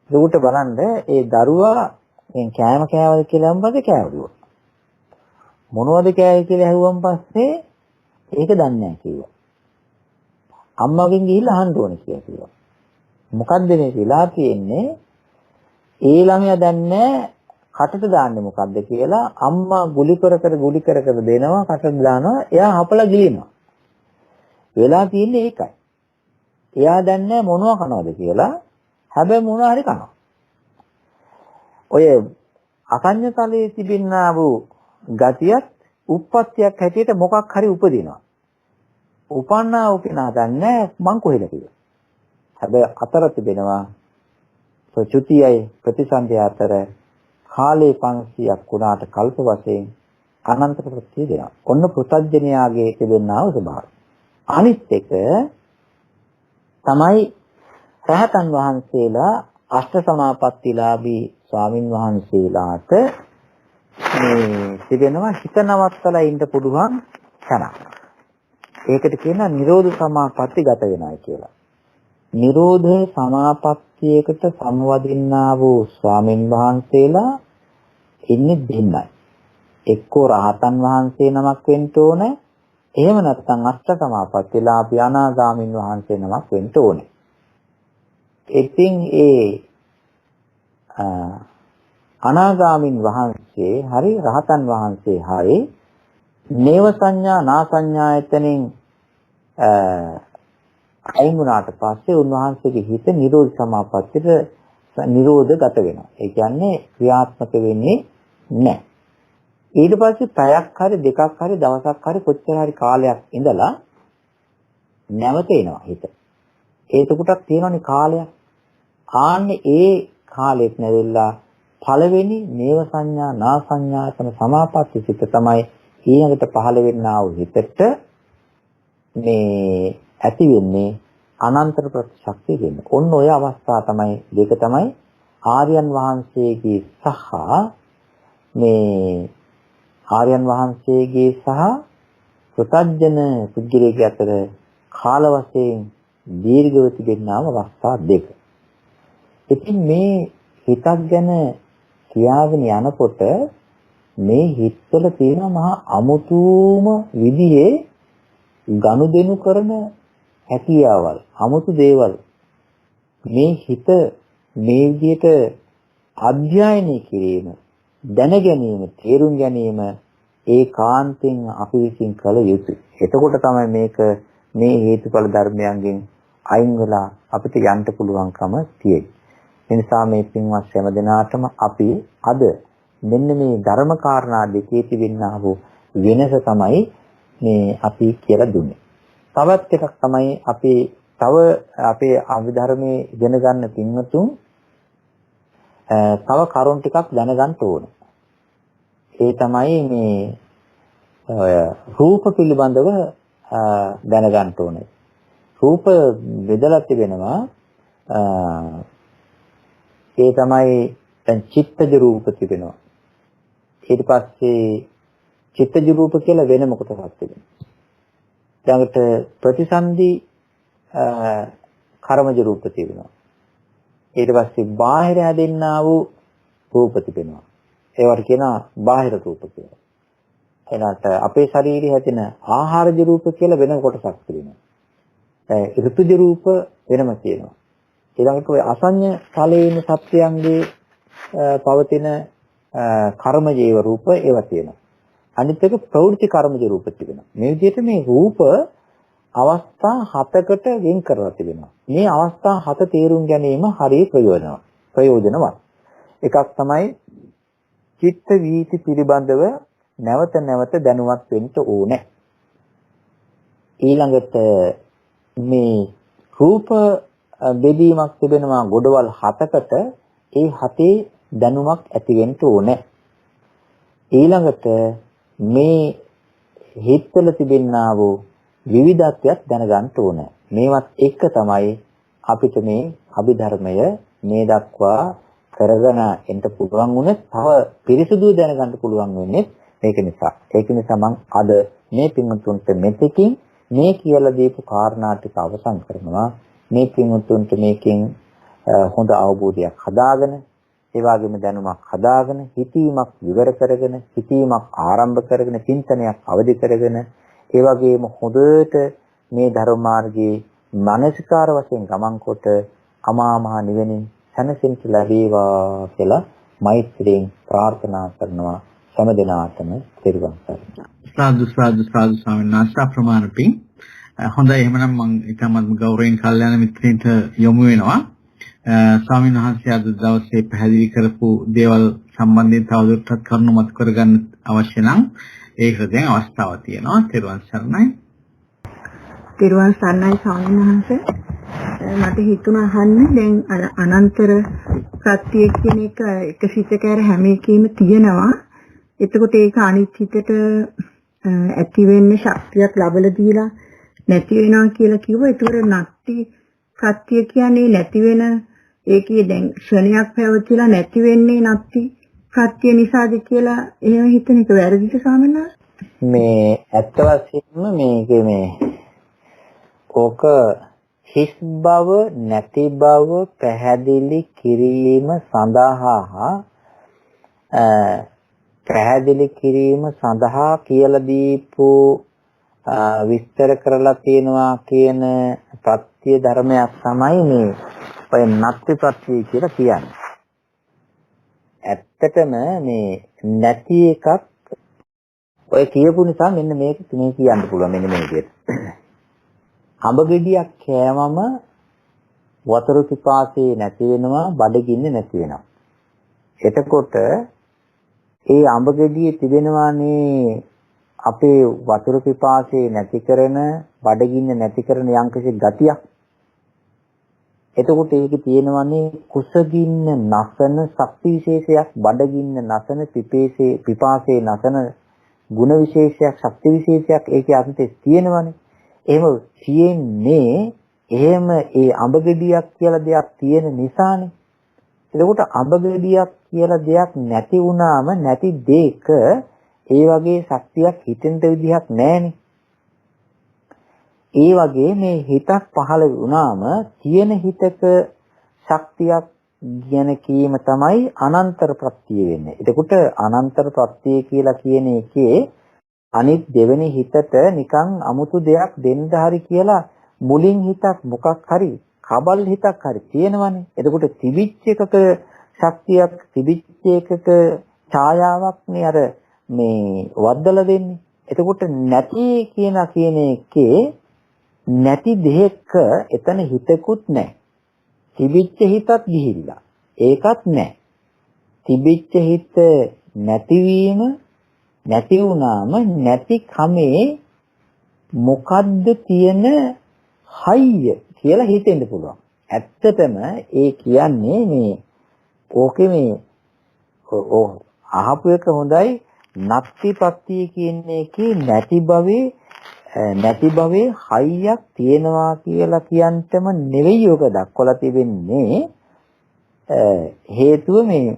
ඒකට බලන්න ඒ දරුවා කෑම කෑවද කියලා අම්මද කෑවුවා. මොනවද කෑවේ කියලා ඇහුවම් පස්සේ ඒක දන්නේ නැහැ කිව්වා. අම්මගෙන් ගිහිල්ලා අහන්න ඕනේ කියලා කිව්වා. මොකද්ද මේ වෙලා තියෙන්නේ? ඒ ළමයා දන්නේ කටට දාන්නේ මොකද්ද කියලා අම්මා ගුලි කර කර දෙනවා කටට දානවා එයා හපලා ගිලිනවා. වෙලා තියෙන්නේ ඒකයි. එයා දන්නේ මොනවා කනවද කියලා. හැබැයි මොනවා හරි කනවා. ඔය අසඤ්ඤතලයේ තිබෙනා වූ ගතියත් උප්පත්තියක් හැටියට මොකක් හරි උපදිනවා. උපන්නා වූ කෙනා දන්නේ මං කොහෙද කියලා. හැබැයි අතර තිබෙනවා ප්‍රචුතියයි ප්‍රතිසන්දිය අතර කාලේ 500ක් වුණාට කල්ප වශයෙන් අනන්ත ප්‍රත්‍ය දෙනවා. ඔන්න පෘථග්ජනයාගේ තිබෙනා වූ ස්වභාවය. අනිත් එක තමයි රහතන් වහන්සේලා අෂ්ට සමාපත්තිලාභී ස්වාමින් වහන්සේලාට මේ තිබෙනවා හිත නවත්තලා ඉන්න පුළුවන් තැනක්. ඒකට කියනවා නිරෝධ සමාපatti ගත වෙනයි කියලා. නිරෝධ සමාපත්තියකට සමවදින්නා වූ ස්වාමින් වහන්සේලා ඉන්නේ දෙන්නයි. එක්කෝ රහතන් වහන්සේ නමක් වෙන්න ඕනේ. එහෙම නැත්නම් අෂ්ට සමාපත්තිලාභී අනාගාමින් වහන්සේ නමක් වෙන්න ඕනේ. ඉතින් ඒ අනාගාමින් වහන්සේ හරි රහතන් වහන්සේ හරි නේව සංඥා නා සංඥායතනෙන් අයින් වුණාට පස්සේ උන්වහන්සේගේ හිත නිරෝධ සමාපත්තියට නිරෝධ ගත වෙනවා. ඒ කියන්නේ ක්‍රියාත්මක වෙන්නේ නැහැ. ඊට පස්සේ පැයක් හරි දෙකක් හරි දවසක් හරි කොච්චර හරි කාලයක් ඉඳලා නැවත එනවා හිත. ඒතකොටක් තියෙනවනේ කාලයක්. ආන්නේ ඒ කාලෙත් නැවෙලා පළවෙනි නේව සංඥා නා සංඥායතන සමාපatti සිත තමයි ඊළඟට පහළ වෙන්නා වූ හිතට මේ ඇති වෙන්නේ අනන්තර ප්‍රතිශක්තිය වෙන්නේ. ඔන්න ඔය අවස්ථාව තමයි දෙක තමයි ආර්යයන් වහන්සේගේ සහ මේ ආර්යයන් වහන්සේගේ සහ පෘථග්ජන පුද්ගලයෙක් අතර කාල වශයෙන් දීර්ඝව තිබෙනාම අවස්ථා දෙක. ඉතින් මේ හිතක් ගැන කියාගෙන යනකොට මේ හිතවල තියෙන මහා අමුතුම විදිහේ ගනුදෙනු කරන හැකියාවල් අමුතු දේවල් මේ හිත මේ විදිහට අධ්‍යයනය කිරීම දැන ගැනීම තේරුම් ගැනීම ඒකාන්තයෙන් අපි විසින් කළ යුතුයි. එතකොට තමයි මේක මේ හේතුඵල ධර්මයන්ගෙන් අයින් වෙලා අපිට යන්න පුළුවන්කම තියෙන්නේ. ඒ නිසා මේ පින්වත් හැම දිනාටම අපි අද මෙන්න මේ ධර්ම කාරණා දෙකේ තිබෙනා වූ වෙනස තමයි මේ අපි කියලා දුන්නේ. තවත් එකක් තමයි අපි තව අපේ අභිධර්මයේ ඉගෙන ගන්න පින්වතුන් තව කරුණු ටිකක් දැනගන්න ඕන. ඒ තමයි මේ රූප පිළිබඳව දැනගන්න ඕනේ. රූප බෙදලා තිබෙනවා. ඒ තමයි දැන් චිත්තජ රූප තිබෙනවා. ඊට පස්සේ චිත්තජ රූප කියලා වෙනම කොටසක් තිබෙනවා. ඊළඟට ප්‍රතිසන්දි කර්මජ රූප තිබෙනවා. ඊට පස්සේ බාහිර හැදෙන්නා වූ රූප තිබෙනවා. ඒවට කියනවා බාහිර රූප කියලා. එනකට අපේ ශරීරයේ හැදෙන ආහාරජ රූප කියලා වෙන කොටසක් තිබෙනවා. ඍතුජ රූප වෙනම තියෙනවා. ඊළඟට ඔය අසඤ්ඤ ඵලයේ ඉන්න සත්‍යයන්ගේ පවතින කර්මජීව රූප ඒවා තියෙනවා. අනිත් එක ප්‍රවෘත්ති කර්මජ රූප තිබෙනවා. මේ විදිහට මේ රූප අවස්ථා 7කට වෙන් කරලා තිබෙනවා. මේ අවස්ථා 7 තේරුම් ගැනීම හරිය ප්‍රයෝජනවත්. එකක් තමයි චිත්ත වීති පිළිබඳව නැවත නැවත දැනුවත් වෙන්න ඕනේ. ඊළඟට මේ රූප බෙදීමක් තිබෙනවා ගොඩවල් 7කට ඒ 7 දැනුමක් ඇති වෙන්න ඕනේ. ඊළඟට මේ හිතවල තිබෙනා වූ විවිධත්වයක් දැනගන්න ඕනේ. මේවත් එක තමයි අපිට මේ අභිධර්මය මේ දක්වා කරගෙන එන්න පුළුවන් වුණේ තව පිරිසුදු දැනගන්න පුළුවන් වෙන්නේ මේක නිසා. ඒක නිසා මම අද මේ පින්වතුන්ට මෙතෙකින් මේ කියලා දීපු කාරණා ටික අවසන් කරනවා. මේ පින්වතුන්ට මේකෙන් හොඳ අවබෝධයක් හදාගෙන ඒ වගේම දැනුමක් හදාගෙන හිතීමක් විවර කරගෙන හිතීමක් ආරම්භ කරගෙන චින්තනයක් අවදි කරගෙන ඒ වගේම හොඳට මේ ධර්ම මාර්ගයේ මානසිකාර වශයෙන් ගමන් කොට අමා මහ නිවෙනින් සැනසෙන්න ලැබේවා කියලා මෛත්‍රියෙන් ප්‍රාර්ථනා කරනවා සෑම දිනාටම පිරුවන් සරණයි. සාදු සාදු සාදු ස්වාමීන් වහන්සේ අප්‍රමාණපින් හොඳයි. එහෙමනම් මම ඊටමත් ගෞරවයෙන් කල්යාණ මිත්‍රින්ට යොමු වෙනවා. ස්වාමීන් වහන්සේ අද දවසේ පැහැදිලි කරපු දේවල් සම්බන්ධයෙන් තවදුරටත් කරුණු මත කරගන්න අවශ්‍ය නම් ඒකට දැන් අවස්ථාවක් තියෙනවා. පිරුවන් සරණයි. තිරුවන් සරණයි ස්වාමීන් වහන්සේ. මට හිතුණා අහන්න දැන් අනන්තර ප්‍රත්‍ය කියන එක සිතක හැම එකෙම තියෙනවා. එතකොට ඒක අනිත් හිතට ඇති වෙන්න ශක්තියක් ලැබලා දීලා නැති වෙනවා කියලා කිව්වා. ඒතර නැති ප්‍රත්‍ය කියන්නේ නැති වෙන ඒකේ දැන් ක්ෂණයක් පැවතිලා නැති වෙන්නේ නැති ප්‍රත්‍ය නිසාද කියලා එහෙම හිතන එක වැරදිද ස්වාමීන් වහන්සේ? මේ ඇත්ත වශයෙන්ම මේකේ මේ ඕක හිස් බව නැති බව පැහැදිලි කිරීම සඳහා කියලා දීපු විස්තර කරලා තියෙනවා කියන ප්‍රත්‍ය ධර්මයක් තමයි මේ ඔය නැති ප්‍රත්‍ය කියලා කියන්නේ. ඇත්තටම මේ නැති එකක් ඔය කියපු නිසා මෙන්න මේක මේ කියන්න පුළුවන් මෙන්න මේ විදිහට. අඹ ගෙඩියක් කෑමම වතුර පිපාසය නැති වෙනවා, බඩගින්න නැති වෙනවා. එතකොට ඒ අඹ ගෙඩියේ තිබෙනවානේ අපේ වතුර පිපාසය නැති කරන, බඩගින්න නැති කරන යම්කිසි ගතියක්. එතකොට ඒකේ තියෙනවානේ කුසගින්න නසන ශක්ති විශේෂයක්, බඩගින්න නසන, පිපාසයේ නසන ගුණ විශේෂයක්, ශක්ති විශේෂයක් ඒකේ අන්තේ තියෙනවානේ. එහෙම තියෙන්නේ එහෙම ඒ අඹ ගෙඩියක් කියලා දෙයක් තියෙන නිසානේ. එතකොට අඹ ගෙඩියක් කියලා දෙයක් නැති වුණාම නැති දෙයක ඒ වගේ ශක්තියක් හිතෙන්ද විදිහක් නැහැනේ. ඒ වගේ මේ හිතක් පහළ වුණාම තියෙන හිතක ශක්තියක් ගැන කීම තමයි අනන්තර ප්‍රත්‍ය වෙන්නේ. එතකොට අනන්තර ප්‍රත්‍ය කියලා කියන එකේ අනිත් දෙවෙනි හිතට නිකන් අමුතු දෙයක් දෙන්න හරි කියලා මුලින් හිතක් මොකක් හරි කබල් හිතක් හරි තියෙනවනේ. එතකොට තිබිච්ච එකක ශක්තියක්, තිබිච්ච එකක ඡායාවක් නේ අර මේ වද්දලා දෙන්නේ. එතකොට නැති කියන එකේ නැති දෙයක එතන හිතකුත් නැහැ. තිබිච්ච හිතත් ගිහිල්ලා. ඒකත් නැහැ. තිබිච්ච හිත නැතිවීම නැති වුණාම නැති කමේ මොකද්ද තියෙන හයිය කියලා හිතෙන්න පුළුවන්. ඇත්තටම ඒ කියන්නේ මේ ඕකේ මේ අහපු එක හොඳයි. නැතිපත්‍ය කියන එකේ නැති භවයේ හයියක් තියෙනවා කියලා කියන්ටම නෙවෙයි ඔක දක්වලා තිබෙන්නේ. හේතුව මේ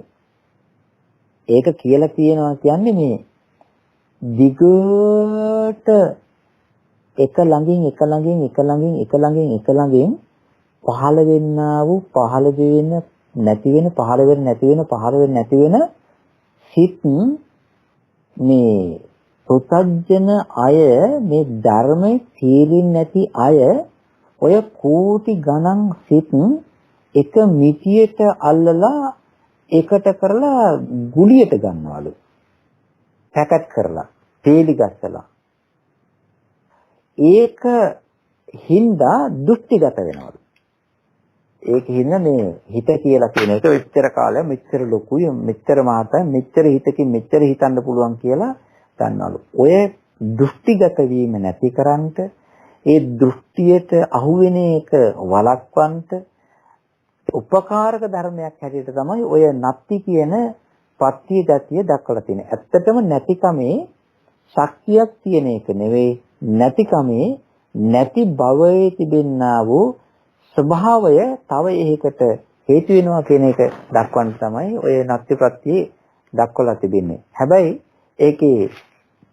ඒක කියලා කියනවා කියන්නේ මේ දිගට එක ළඟින් පහළ වෙන්නා වූ පහළ වෙන නැති වෙන සිත් මේ පුතග්ජන අය මේ ධර්මයේ තීරින් නැති අය ඔය කෝටි ගණන් සිත් එක මිටියට අල්ලලා එකට කරලා ගුලියට ගන්නවලු. පැකට් කරලා තේලි ගස්සලා ඒක හින්දා දෘෂ්ටිගත වෙනවලු. ඒක හින්දා මේ හිත කියලා කියන එක මෙච්චර කාලයක් මෙච්චර ලොකුයි, මෙච්චර මහතයි, මෙච්චර හිතකින් මෙච්චර හිතන්න පුළුවන් කියලා ගන්නවලු. ඔය දෘෂ්ටිගත වීම නැතිකරන්ට, ඒ දෘෂ්ටියට අහු වෙන එක වළක්වන්නට උපකාරක ධර්මයක් හැටියට තමයි ඔය නැති කියන පත්‍ය ගතිය දක්වලා තියෙන්නේ. ඇත්තටම නැතිකමේ ශක්තියක් තියෙන එක නෙවෙයි, නැතිකමේ නැති භවයේ තිබෙන්නා වූ ස්වභාවය තව එකකට හේතු වෙනවා කියන එක දක්වන්න තමයි ඔය නැති ප්‍රත්‍ය දක්වලා තිබෙන්නේ. හැබැයි ඒකේ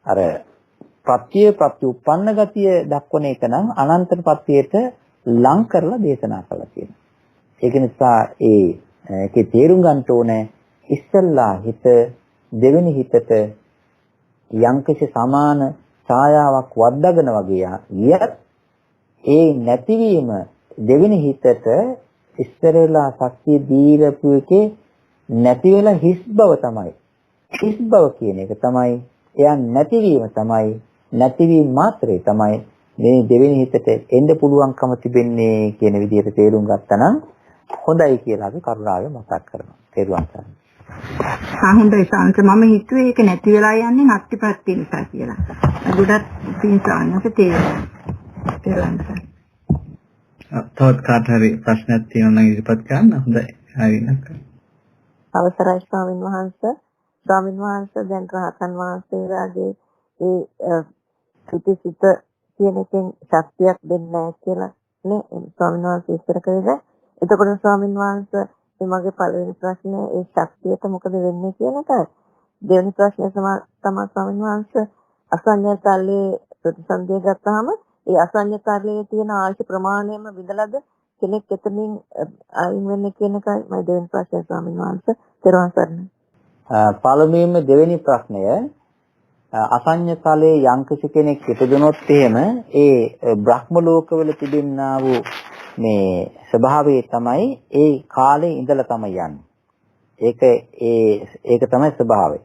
අර ප්‍රත්‍ය උප්පන්න ගතිය දක්වන එක නම් අනන්ත ප්‍රත්‍යයට ලං කරලා දේශනා කළා කියනවා. ඒක නිසා ඒකේ තේරුම් ගන්න ඕනේ ඉස්සල්ලා හිත දෙවෙනි හිතට යම්කිසි සමාන ඡායාවක් වද්දාගෙන වගේ ගියත් ඒ නැතිවීම දෙවෙනි හිතට ඉස්සරලා ශක්තිය දීලපු එකේ නැති වෙලා හිස් බව තමයි. හිස් බව කියන එක තමයි එයා නැතිවීම තමයි, නැතිවීම මාත්‍රේ තමයි මේ දෙවෙනි හිතට එන්න පුළුවන්කම තිබෙන්නේ කියන විදිහට තේරුම් ගත්තා නම් හොඳයි කියලා අපි කරුණාවෙන් මතක් කරනවා. තේරුම් ගන්න. හොඳයි සාංශ, මම හිතුවේ ඒක නැති වෙලා යන්නේ නැති ප්‍රත්‍ය නිසා කියලා. ගොඩක් පින් සාංශ තේරෙනවා. තවත් කාට හරි ප්‍රශ්නයක් තියෙනවා නම් ඉදිරිපත් කරන්න. හොඳයි. හරිනක. අවසරයි ස්වාමින් වහන්සේ. ස්වාමින් වහන්සේ දැන් රහතන් වහන්සේලාගේ ඒ සුතිසිත කියන එකෙන් ශක්තියක් දෙන්නේ නැහැ කියලා නේ ස්වාමින් වහන්සේ ඉස්සර කළේ. එතකොට ස්වාමින් වහන්සේ මගේ පළවෙනි ප්‍රශ්නේ ඒ ශක්තියට මොකද වෙන්නේ කියන එකයි. දෙවෙනි ප්‍රශ්නේ තමයි ස්වාමින් වහන්සේ අසඤ්ඤ තලයේ ප්‍රතිසන්දිය ගත්තාම ඒ අසඤ්ඤ තලයේ තියෙන ආශි ප්‍රමාණයම විඳලාද කෙනෙක් එතනින් අයින් වෙන්නේ කියන එකයි මම දෙවෙනි ප්‍රශ්නේ ස්වාමින් වහන්සේ තෙරුවන් සරණයි. පළමුවෙන්ම දෙවෙනි ප්‍රශ්නය අසඤ්ඤ තලයේ යම්කිසි කෙනෙක් ඉපදුනොත් එහෙම ඒ බ්‍රහ්ම ලෝකවල තිබෙනා වූ මේ ස්වභාවය තමයි ඒ කාලේ ඉඳලා තමයි යන්නේ. ඒක තමයි ස්වභාවය.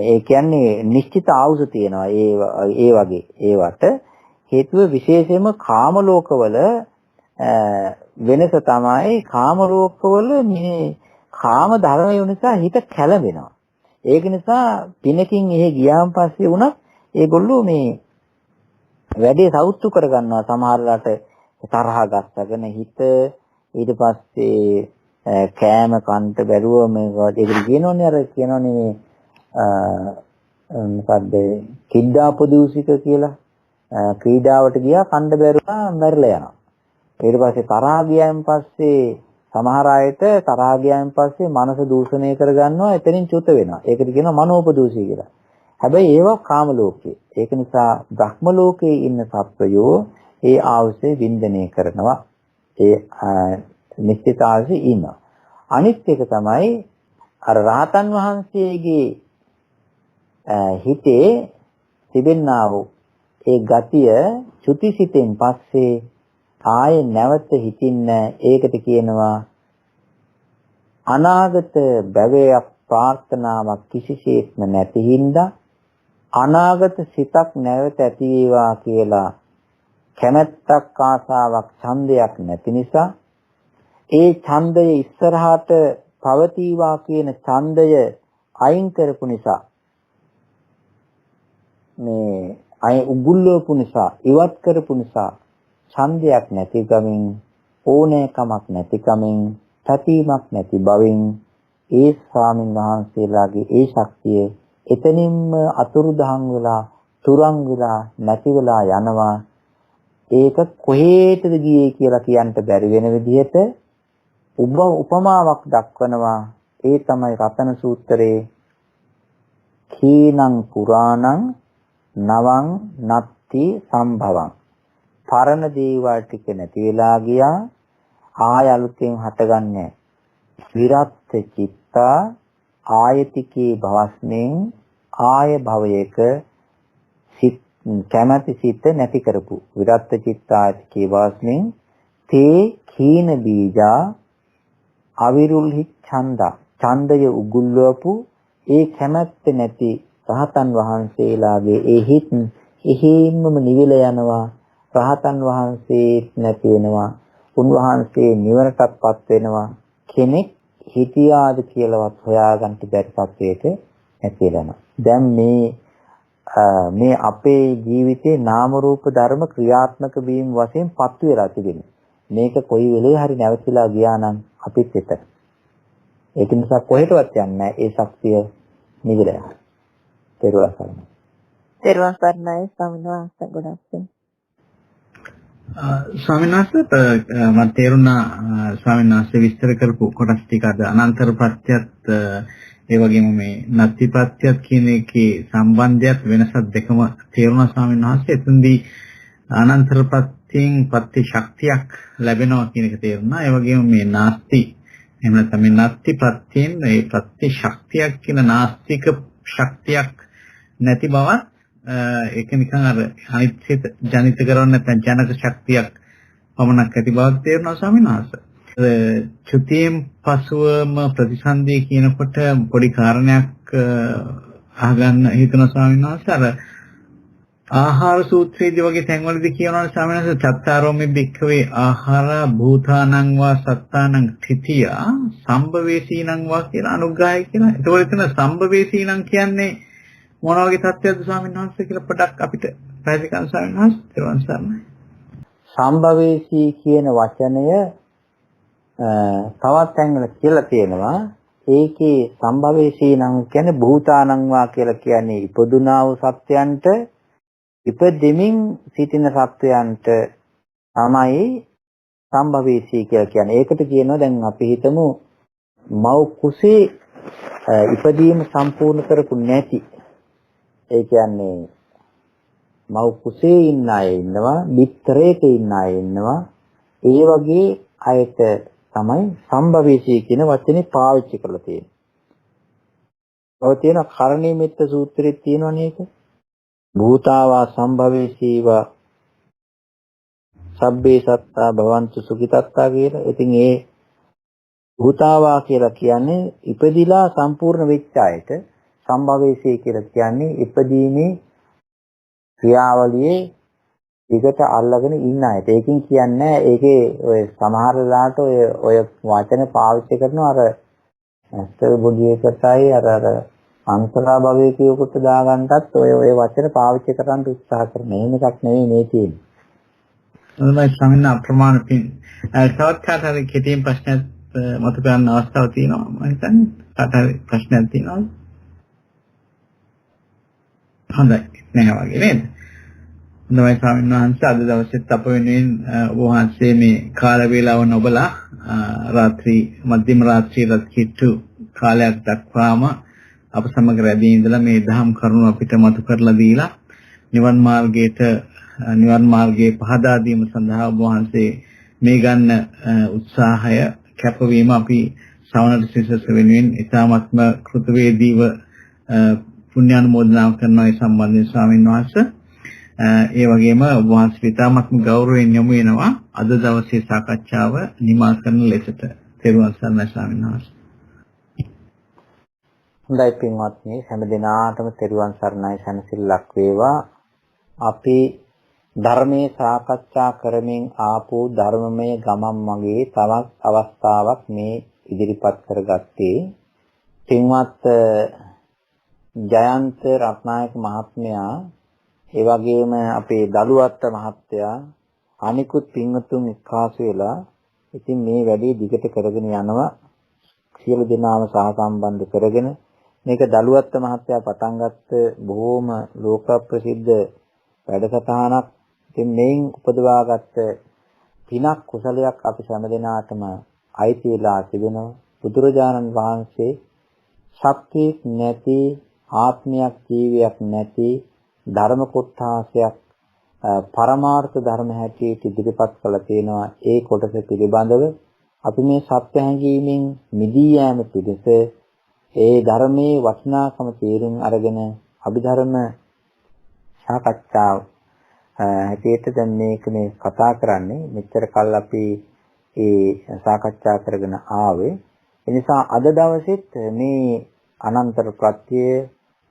ඒ කියන්නේ නිශ්චිත ආයුෂ තියෙනවා ඒ වගේ ඒවට හේතුව විශේෂයෙන්ම කාම ලෝකවල වෙනස තමයි කාම ලෝකවල මේ කාම ධර්මය නිසා හිත කැළඹෙනවා. ඒක නිසා පිනකින් එහෙ ගියාන් පස්සේ වුණත් ඒගොල්ලෝ මේ වැඩේ සෞතු කරගන්නවා. සමහරලාට තරහ ගස්සගෙන හිත ඊට පස්සේ කෑම කන්ට බැරුව මේක ඒකට කියනෝනේ අර කියනෝනේ මේ මොකද්ද කිඩ්ඩාපදූසික කියලා ක්‍රීඩාවට ගියා කණ්ඩ බැරුවා මැරිලා යනවා. ඊට පස්සේ තරහා ගියන් පස්සේ සමහර අයට තරහා ගියන් පස්සේ මනස දූෂණය කරගන්නවා එතනින් චුත වෙනවා. ඒකට කියනවා මනෝපදූෂී කියලා. හැබැයි ඒවා කාම ලෝකේ. ඒක නිසා බ්‍රහ්ම ලෝකයේ ඉන්න සත්වයෝ ඒ ආවසේ වින්දනය කරනවා. ඒ නිශ්චිත ආවසේ ඉන්නවා. අනිත් එක තමයි අර රහතන් වහන්සේගේ හිතේ තිබෙනා වූ ඒ ගතිය චුතිසිතෙන් පස්සේ ආයේ නැවත හිතින්න ඒකට කියනවා අනාගත භවයක් ප්‍රාර්ථනාවක් කිසිසේත්ම නැති හින්දා අනාගත සිතක් නැවත ඇති වේවා කියලා කැමැත්තක් ආසාවක් ඡන්දයක් නැති නිසා ඒ ඡන්දය ඉස්සරහට පවතිවා කියන ඡන්දය අයින් කරපු නිසා මේ අය උගුල්ලවපු නිසා ඉවත් කරපු නිසා ඡන්දයක් නැති ගමින් ඕනෑකමක් නැති කමින් පැතීමක් නැති බවින් ඒ ස්වාමීන් වහන්සේලාගේ ඒ ශක්තිය එතනින්ම අතුරුදහන් වෙලා තුරන් වෙලා නැති වෙලා යනවා. ඒක කොහේටද ගියේ කියලා කියන්න බැරි වෙන විදිහට උපමාවක් දක්වනවා. ඒ තමයි රතන සූත්‍රයේ කීනං පුරාණං නවං නත්ති සම්භවං. පරණ දේවල් ටික නැති වෙලා ගියා ආය අලුතෙන් හටගන්නේ. විරත් චිත්තා ආයතිකේ භවස්නෙන් ආය භවයක සිත් කැමැති සිත නැති කරපු විරත් චිත්තායතිකේ භවස්නෙන් තේ කීන බීජා අවිරුල්හි ඡන්දා ඡන්දය උගුල්වපු ඒ කැමැත්ත නැති රහතන් වහන්සේලාගේ ඒ හිත් එහෙම්මම නිවිල යනවා. රහතන් වහන්සේ නැති වෙනවා. උන්වහන්සේ නිවනටත්පත් වෙනවා. කෙනෙක් හිතියාද කියලාවත් හොයාගන්න බැරි තත්වයක නැති වෙනවා. දැන් මේ අපේ ජීවිතේ නාම රූප ධර්ම ක්‍රියාත්මක වීම වශයෙන් පත්තු වෙලා තිබෙනවා. මේක කොයි වෙලේ හරි නැවතිලා ගියා නම් අපිත් එතන. ඒක නිසා කොහෙටවත් යන්නේ නැහැ. ඒ ශක්තිය නිවිලා යනවා. තෙරුවන් සරණයි. තෙරුවන් සරණයි ස්වාමීන් වහන්සේ ගොඩක් ස්වාමීන් වහන්සේ මම තේරුණා ස්වාමීන් වහන්සේ විස්තර කරපු කොටස් ටික අද අනන්තර ප්‍රත්‍යත් ඒ වගේම මේ නත්ති ප්‍රත්‍යත් කියන එකේ සම්බන්ධයත් වෙනසක් දෙකම තේරුණා ස්වාමීන් වහන්සේ. එතෙන්දී අනන්තර ප්‍රත්‍යයෙන් ප්‍රත්‍ය ශක්තියක් ලැබෙනවා කියන එක තේරුණා. ඒ වගේම මේ නාස්ති එහෙම නැත්නම් මේ නත්ති ප්‍රත්‍යයෙන් ඒ ප්‍රත්‍ය ශක්තියක් කියන නාස්තික ශක්තියක් නැති බවත් ඒක නිකන් අර අනිත්‍යත ජනිත කරන්නේ නැත්නම් ජනක ශක්තියක් පමණක් ඇති බවක් තේරෙනවා ස්වාමීන් වහන්සේ. චුතියෙන් පසුවම ප්‍රතිසන්දිය කියනකොට පොඩි කාරණයක් අහගන්න හිතන ස්වාමීන් වහන්සේ අර ආහාර සූත්‍රයේදී වගේ තැන්වලදී කියනවා ස්වාමීන් වහන්සේ චත්තාරෝමි භික්ඛවේ ආහාර භූතානං වා සත්තානං තිතියා සම්භවේසීනං වා කියලා අනුග්‍රහය කියලා. ඒතකොට එතන සම්භවේසීනං කියන්නේ මොන වගේ තත්ත්වයක්ද ස්වාමීන් වහන්සේ කියලා පොඩ්ඩක් අපිට පැහැදිලි කරන්න ස්වාමීන් වහන්සේ. ත්‍රිවන් සරණයි. සම්භවේශී කියන වචනය තවත් තැන්වල කියලා තියෙනවා. ඒකේ සම්භවේශී නම් කියන්නේ භූතානං වා කියලා කියන්නේ ඉපදුනා වූ සත්‍යයන්ට ඉපදෙමින් සිටින සත්‍යයන්ට තමයි සම්භවේශී කියලා කියන්නේ. ඒකට කියනවා දැන් අපි හිතමු මව් කුසේ ඉපදීම සම්පූර්ණ කරපු නැති. ඒ කියන්නේ මව් කුසේ ඉන්න අය ඉන්නවා, බිත්තරයක ඉන්න අය ඉන්නවා. ඒ වගේ අයට තමයි සම්භවේශී කියන වචනේ පාවිච්චි කරලා තියෙන්නේ. ඔය තියෙන කරණීයමෙත්ත සූත්‍රයේ තියෙනවනේ ඒක. භූතාවා සම්භවේශීවා සබ්බේ සත්තා භවන්තු සුඛිතත්තා කියලා. ඉතින් ඒ භූතාවා කියලා කියන්නේ ඉපදිලා සම්පූර්ණ වෙච්ච අයට, සම්භවේශී කියලා කියන්නේ ඉපදීමේ ක්‍රියාවලියේ විකට අල්ලගෙන ඉන්න අයට. ඒකෙන් කියන්නේ ඒකේ ඔය සමහර වෙලාවට ඔය වචන පාවිච්චි කරනවා අර ඇස්තර බොඩියකටයි අර අන්තරා භවයේ කියකට දාගන්නටත් ඔය වචන පාවිච්චි කරන්න උත්සාහ කරන. එහෙම එකක් නෙවෙයි මේ තියෙන්නේ. ඔන්නයි ස්වාමීන් අප්‍රමාණ පින්. තවත් කාටරි කෙටියෙන් ප්‍රශ්නයක් මතු කරන්න අවස්ථාවක් තියෙනවා මම හිතන්නේ. කාටරි ප්‍රශ්නයක් තියෙනවද? හොඳයි. නැහැ වගේ නේද? හොඳයි ස්වාමීන් වහන්සේ අද දවසෙත් අප වෙනුවෙන් ඔබ වහන්සේ මේ කාල වේලාව නොබලා රාත්‍රී මධ්‍යම රාත්‍රියට කිට්ටු කාලයක් දක්වාම අප සමග රැඳී ඉඳලා මේ දහම් කරුණු අපිට මතු කරලා දීලා නිවන් මාර්ගයේ පහදා දීම සඳහා ඔබ වහන්සේ මේ ගන්න උත්සාහය කැපවීම අපි ශ්‍රවණ සිසස වෙනුවෙන් ඉතාමත්ම කෘතවේදීව පුණ්‍යානුමෝදනා කරනවා ඒ සම්බන්ධයෙන් ස්වාමීන් වහන්සේ. ඒ වගේම ඔබ වහන්සේ ඉතාමත්ම ගෞරවයෙන් යොමු වෙනවා අද දවසේ සාකච්ඡාව නිමා කරන ලෙසට. තෙරුවන් සරණයි ස්වාමීන් වහන්සේ. හොඳයි පින්වත්නි, හැම දිනාටම තෙරුවන් සරණයි, සැනසෙල්ලක් වේවා. අපි ධර්මයේ සාකච්ඡා කරමින් ආපු ධර්මමය ගමන් මගේ තවත් අවස්ථාවක් මේ ඉදිරිපත් කරගත්තේ පින්වත් ජයන්ත රත්නායක මහත්මයා, ඒ වගේම අපේ දලුවත්ත මහත්තයා, අනිකුත් පින්වතුන් එක්කාසු වෙලා ඉතින් මේ වැඩේ දිගට කරගෙන යනවා. සියලු දෙනාම සහසම්බන්ධ කරගෙන මේක දලුවත්ත මහත්තයා පටන් ගත්ත බොහෝම ලෝක ප්‍රසිද්ධ වැඩසටහනක්. ඉතින් මේන් උපදවාගත්ත පිනක් කුසලයක් අපි හැම දිනාටම අයිති වෙලා තිබෙනවා. බුදුරජාණන් වහන්සේ සත්‍යයක් නැති, ආත්මයක්, ජීවියක් නැති ධර්ම කොටාසයක් පරමාර්ථ ධර්ම හැටියට ඉදිරිපත් කළා තියෙනවා. ඒ කොටස පිළිබඳව අපි මේ සත්‍ය හැඟීමෙන් මිදී යෑම පිණිස ඒ ධර්මයේ වටිනාකම තේරුම් අරගෙන අභිධර්ම සාකච්ඡාව හැටියට දැන් මේක මේ කතා කරන්නේ. මෙච්චර කල් අපි ඒ සාකච්ඡා කරගෙන ආවේ. ඒ නිසා අද දවසෙත් මේ අනන්තර ප්‍රත්‍ය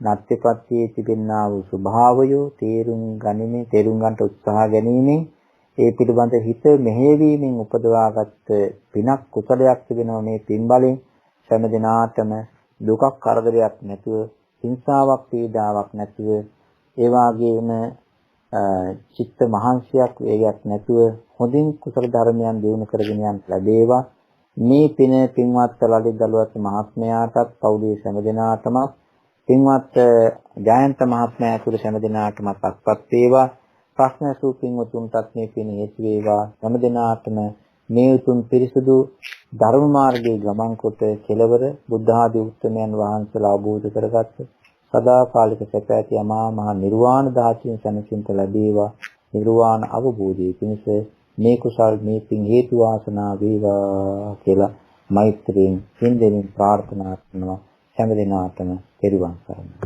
නත්‍ය ප්‍රත්‍යයේ තිබෙනා වූ ස්වභාවය තේරුම් ගන්නට උත්සාහ ගැනීමෙන් ඒ පිළිබඳ හිත මෙහෙයවීමෙන් උපදවාගත් පිනක් කුසලයක් තිබෙනවා. මේ පින් බලෙන් හැම දිනාටම දුකක් කරදරයක් නැතුව, හිංසාවක් පීඩාවක් නැතුව, ඒ වගේම චිත්ත මහන්සියක් වේගයක් නැතුව හොඳින් කුසල ධර්මයන් දියුණු කරගෙන යන්න ලැබේවා. මේ පින පින්වත් ලලිත දලුවත් මහත්මයාටත් පවුලේ හැම දිනාටම, පින්වත් ජයන්ත මහත්මයා ඇතුළු හැම දිනාටම අත්පත් වේවා. ප්‍රශ්න අසූ පින්වතුන්ටත් මේ පින හේතු වේවා. හැම දිනාටම මේ උතුම් පිරිසුදු ධර්ම මාර්ගයේ ගමන් කොට කෙලවර බුද්ධ ආදී උත්තමයන් වහන්සේලා අවබෝධ කරගත්ත සදාකාලික සැප ඇති අමා මහ නිර්වාණ ධාතුන් සැනසෙන්න ලැබේවා. නිර්වාණ අවබෝධයේ පිණිස මේ කුසල් මේ පින් හේතු වාසනා වේවා කියලා මෛත්‍රියෙන් සින්දෙනින් ප්‍රාර්ථනා කරනවා. හැම දිනාටම තෙරුවන් සරණයි.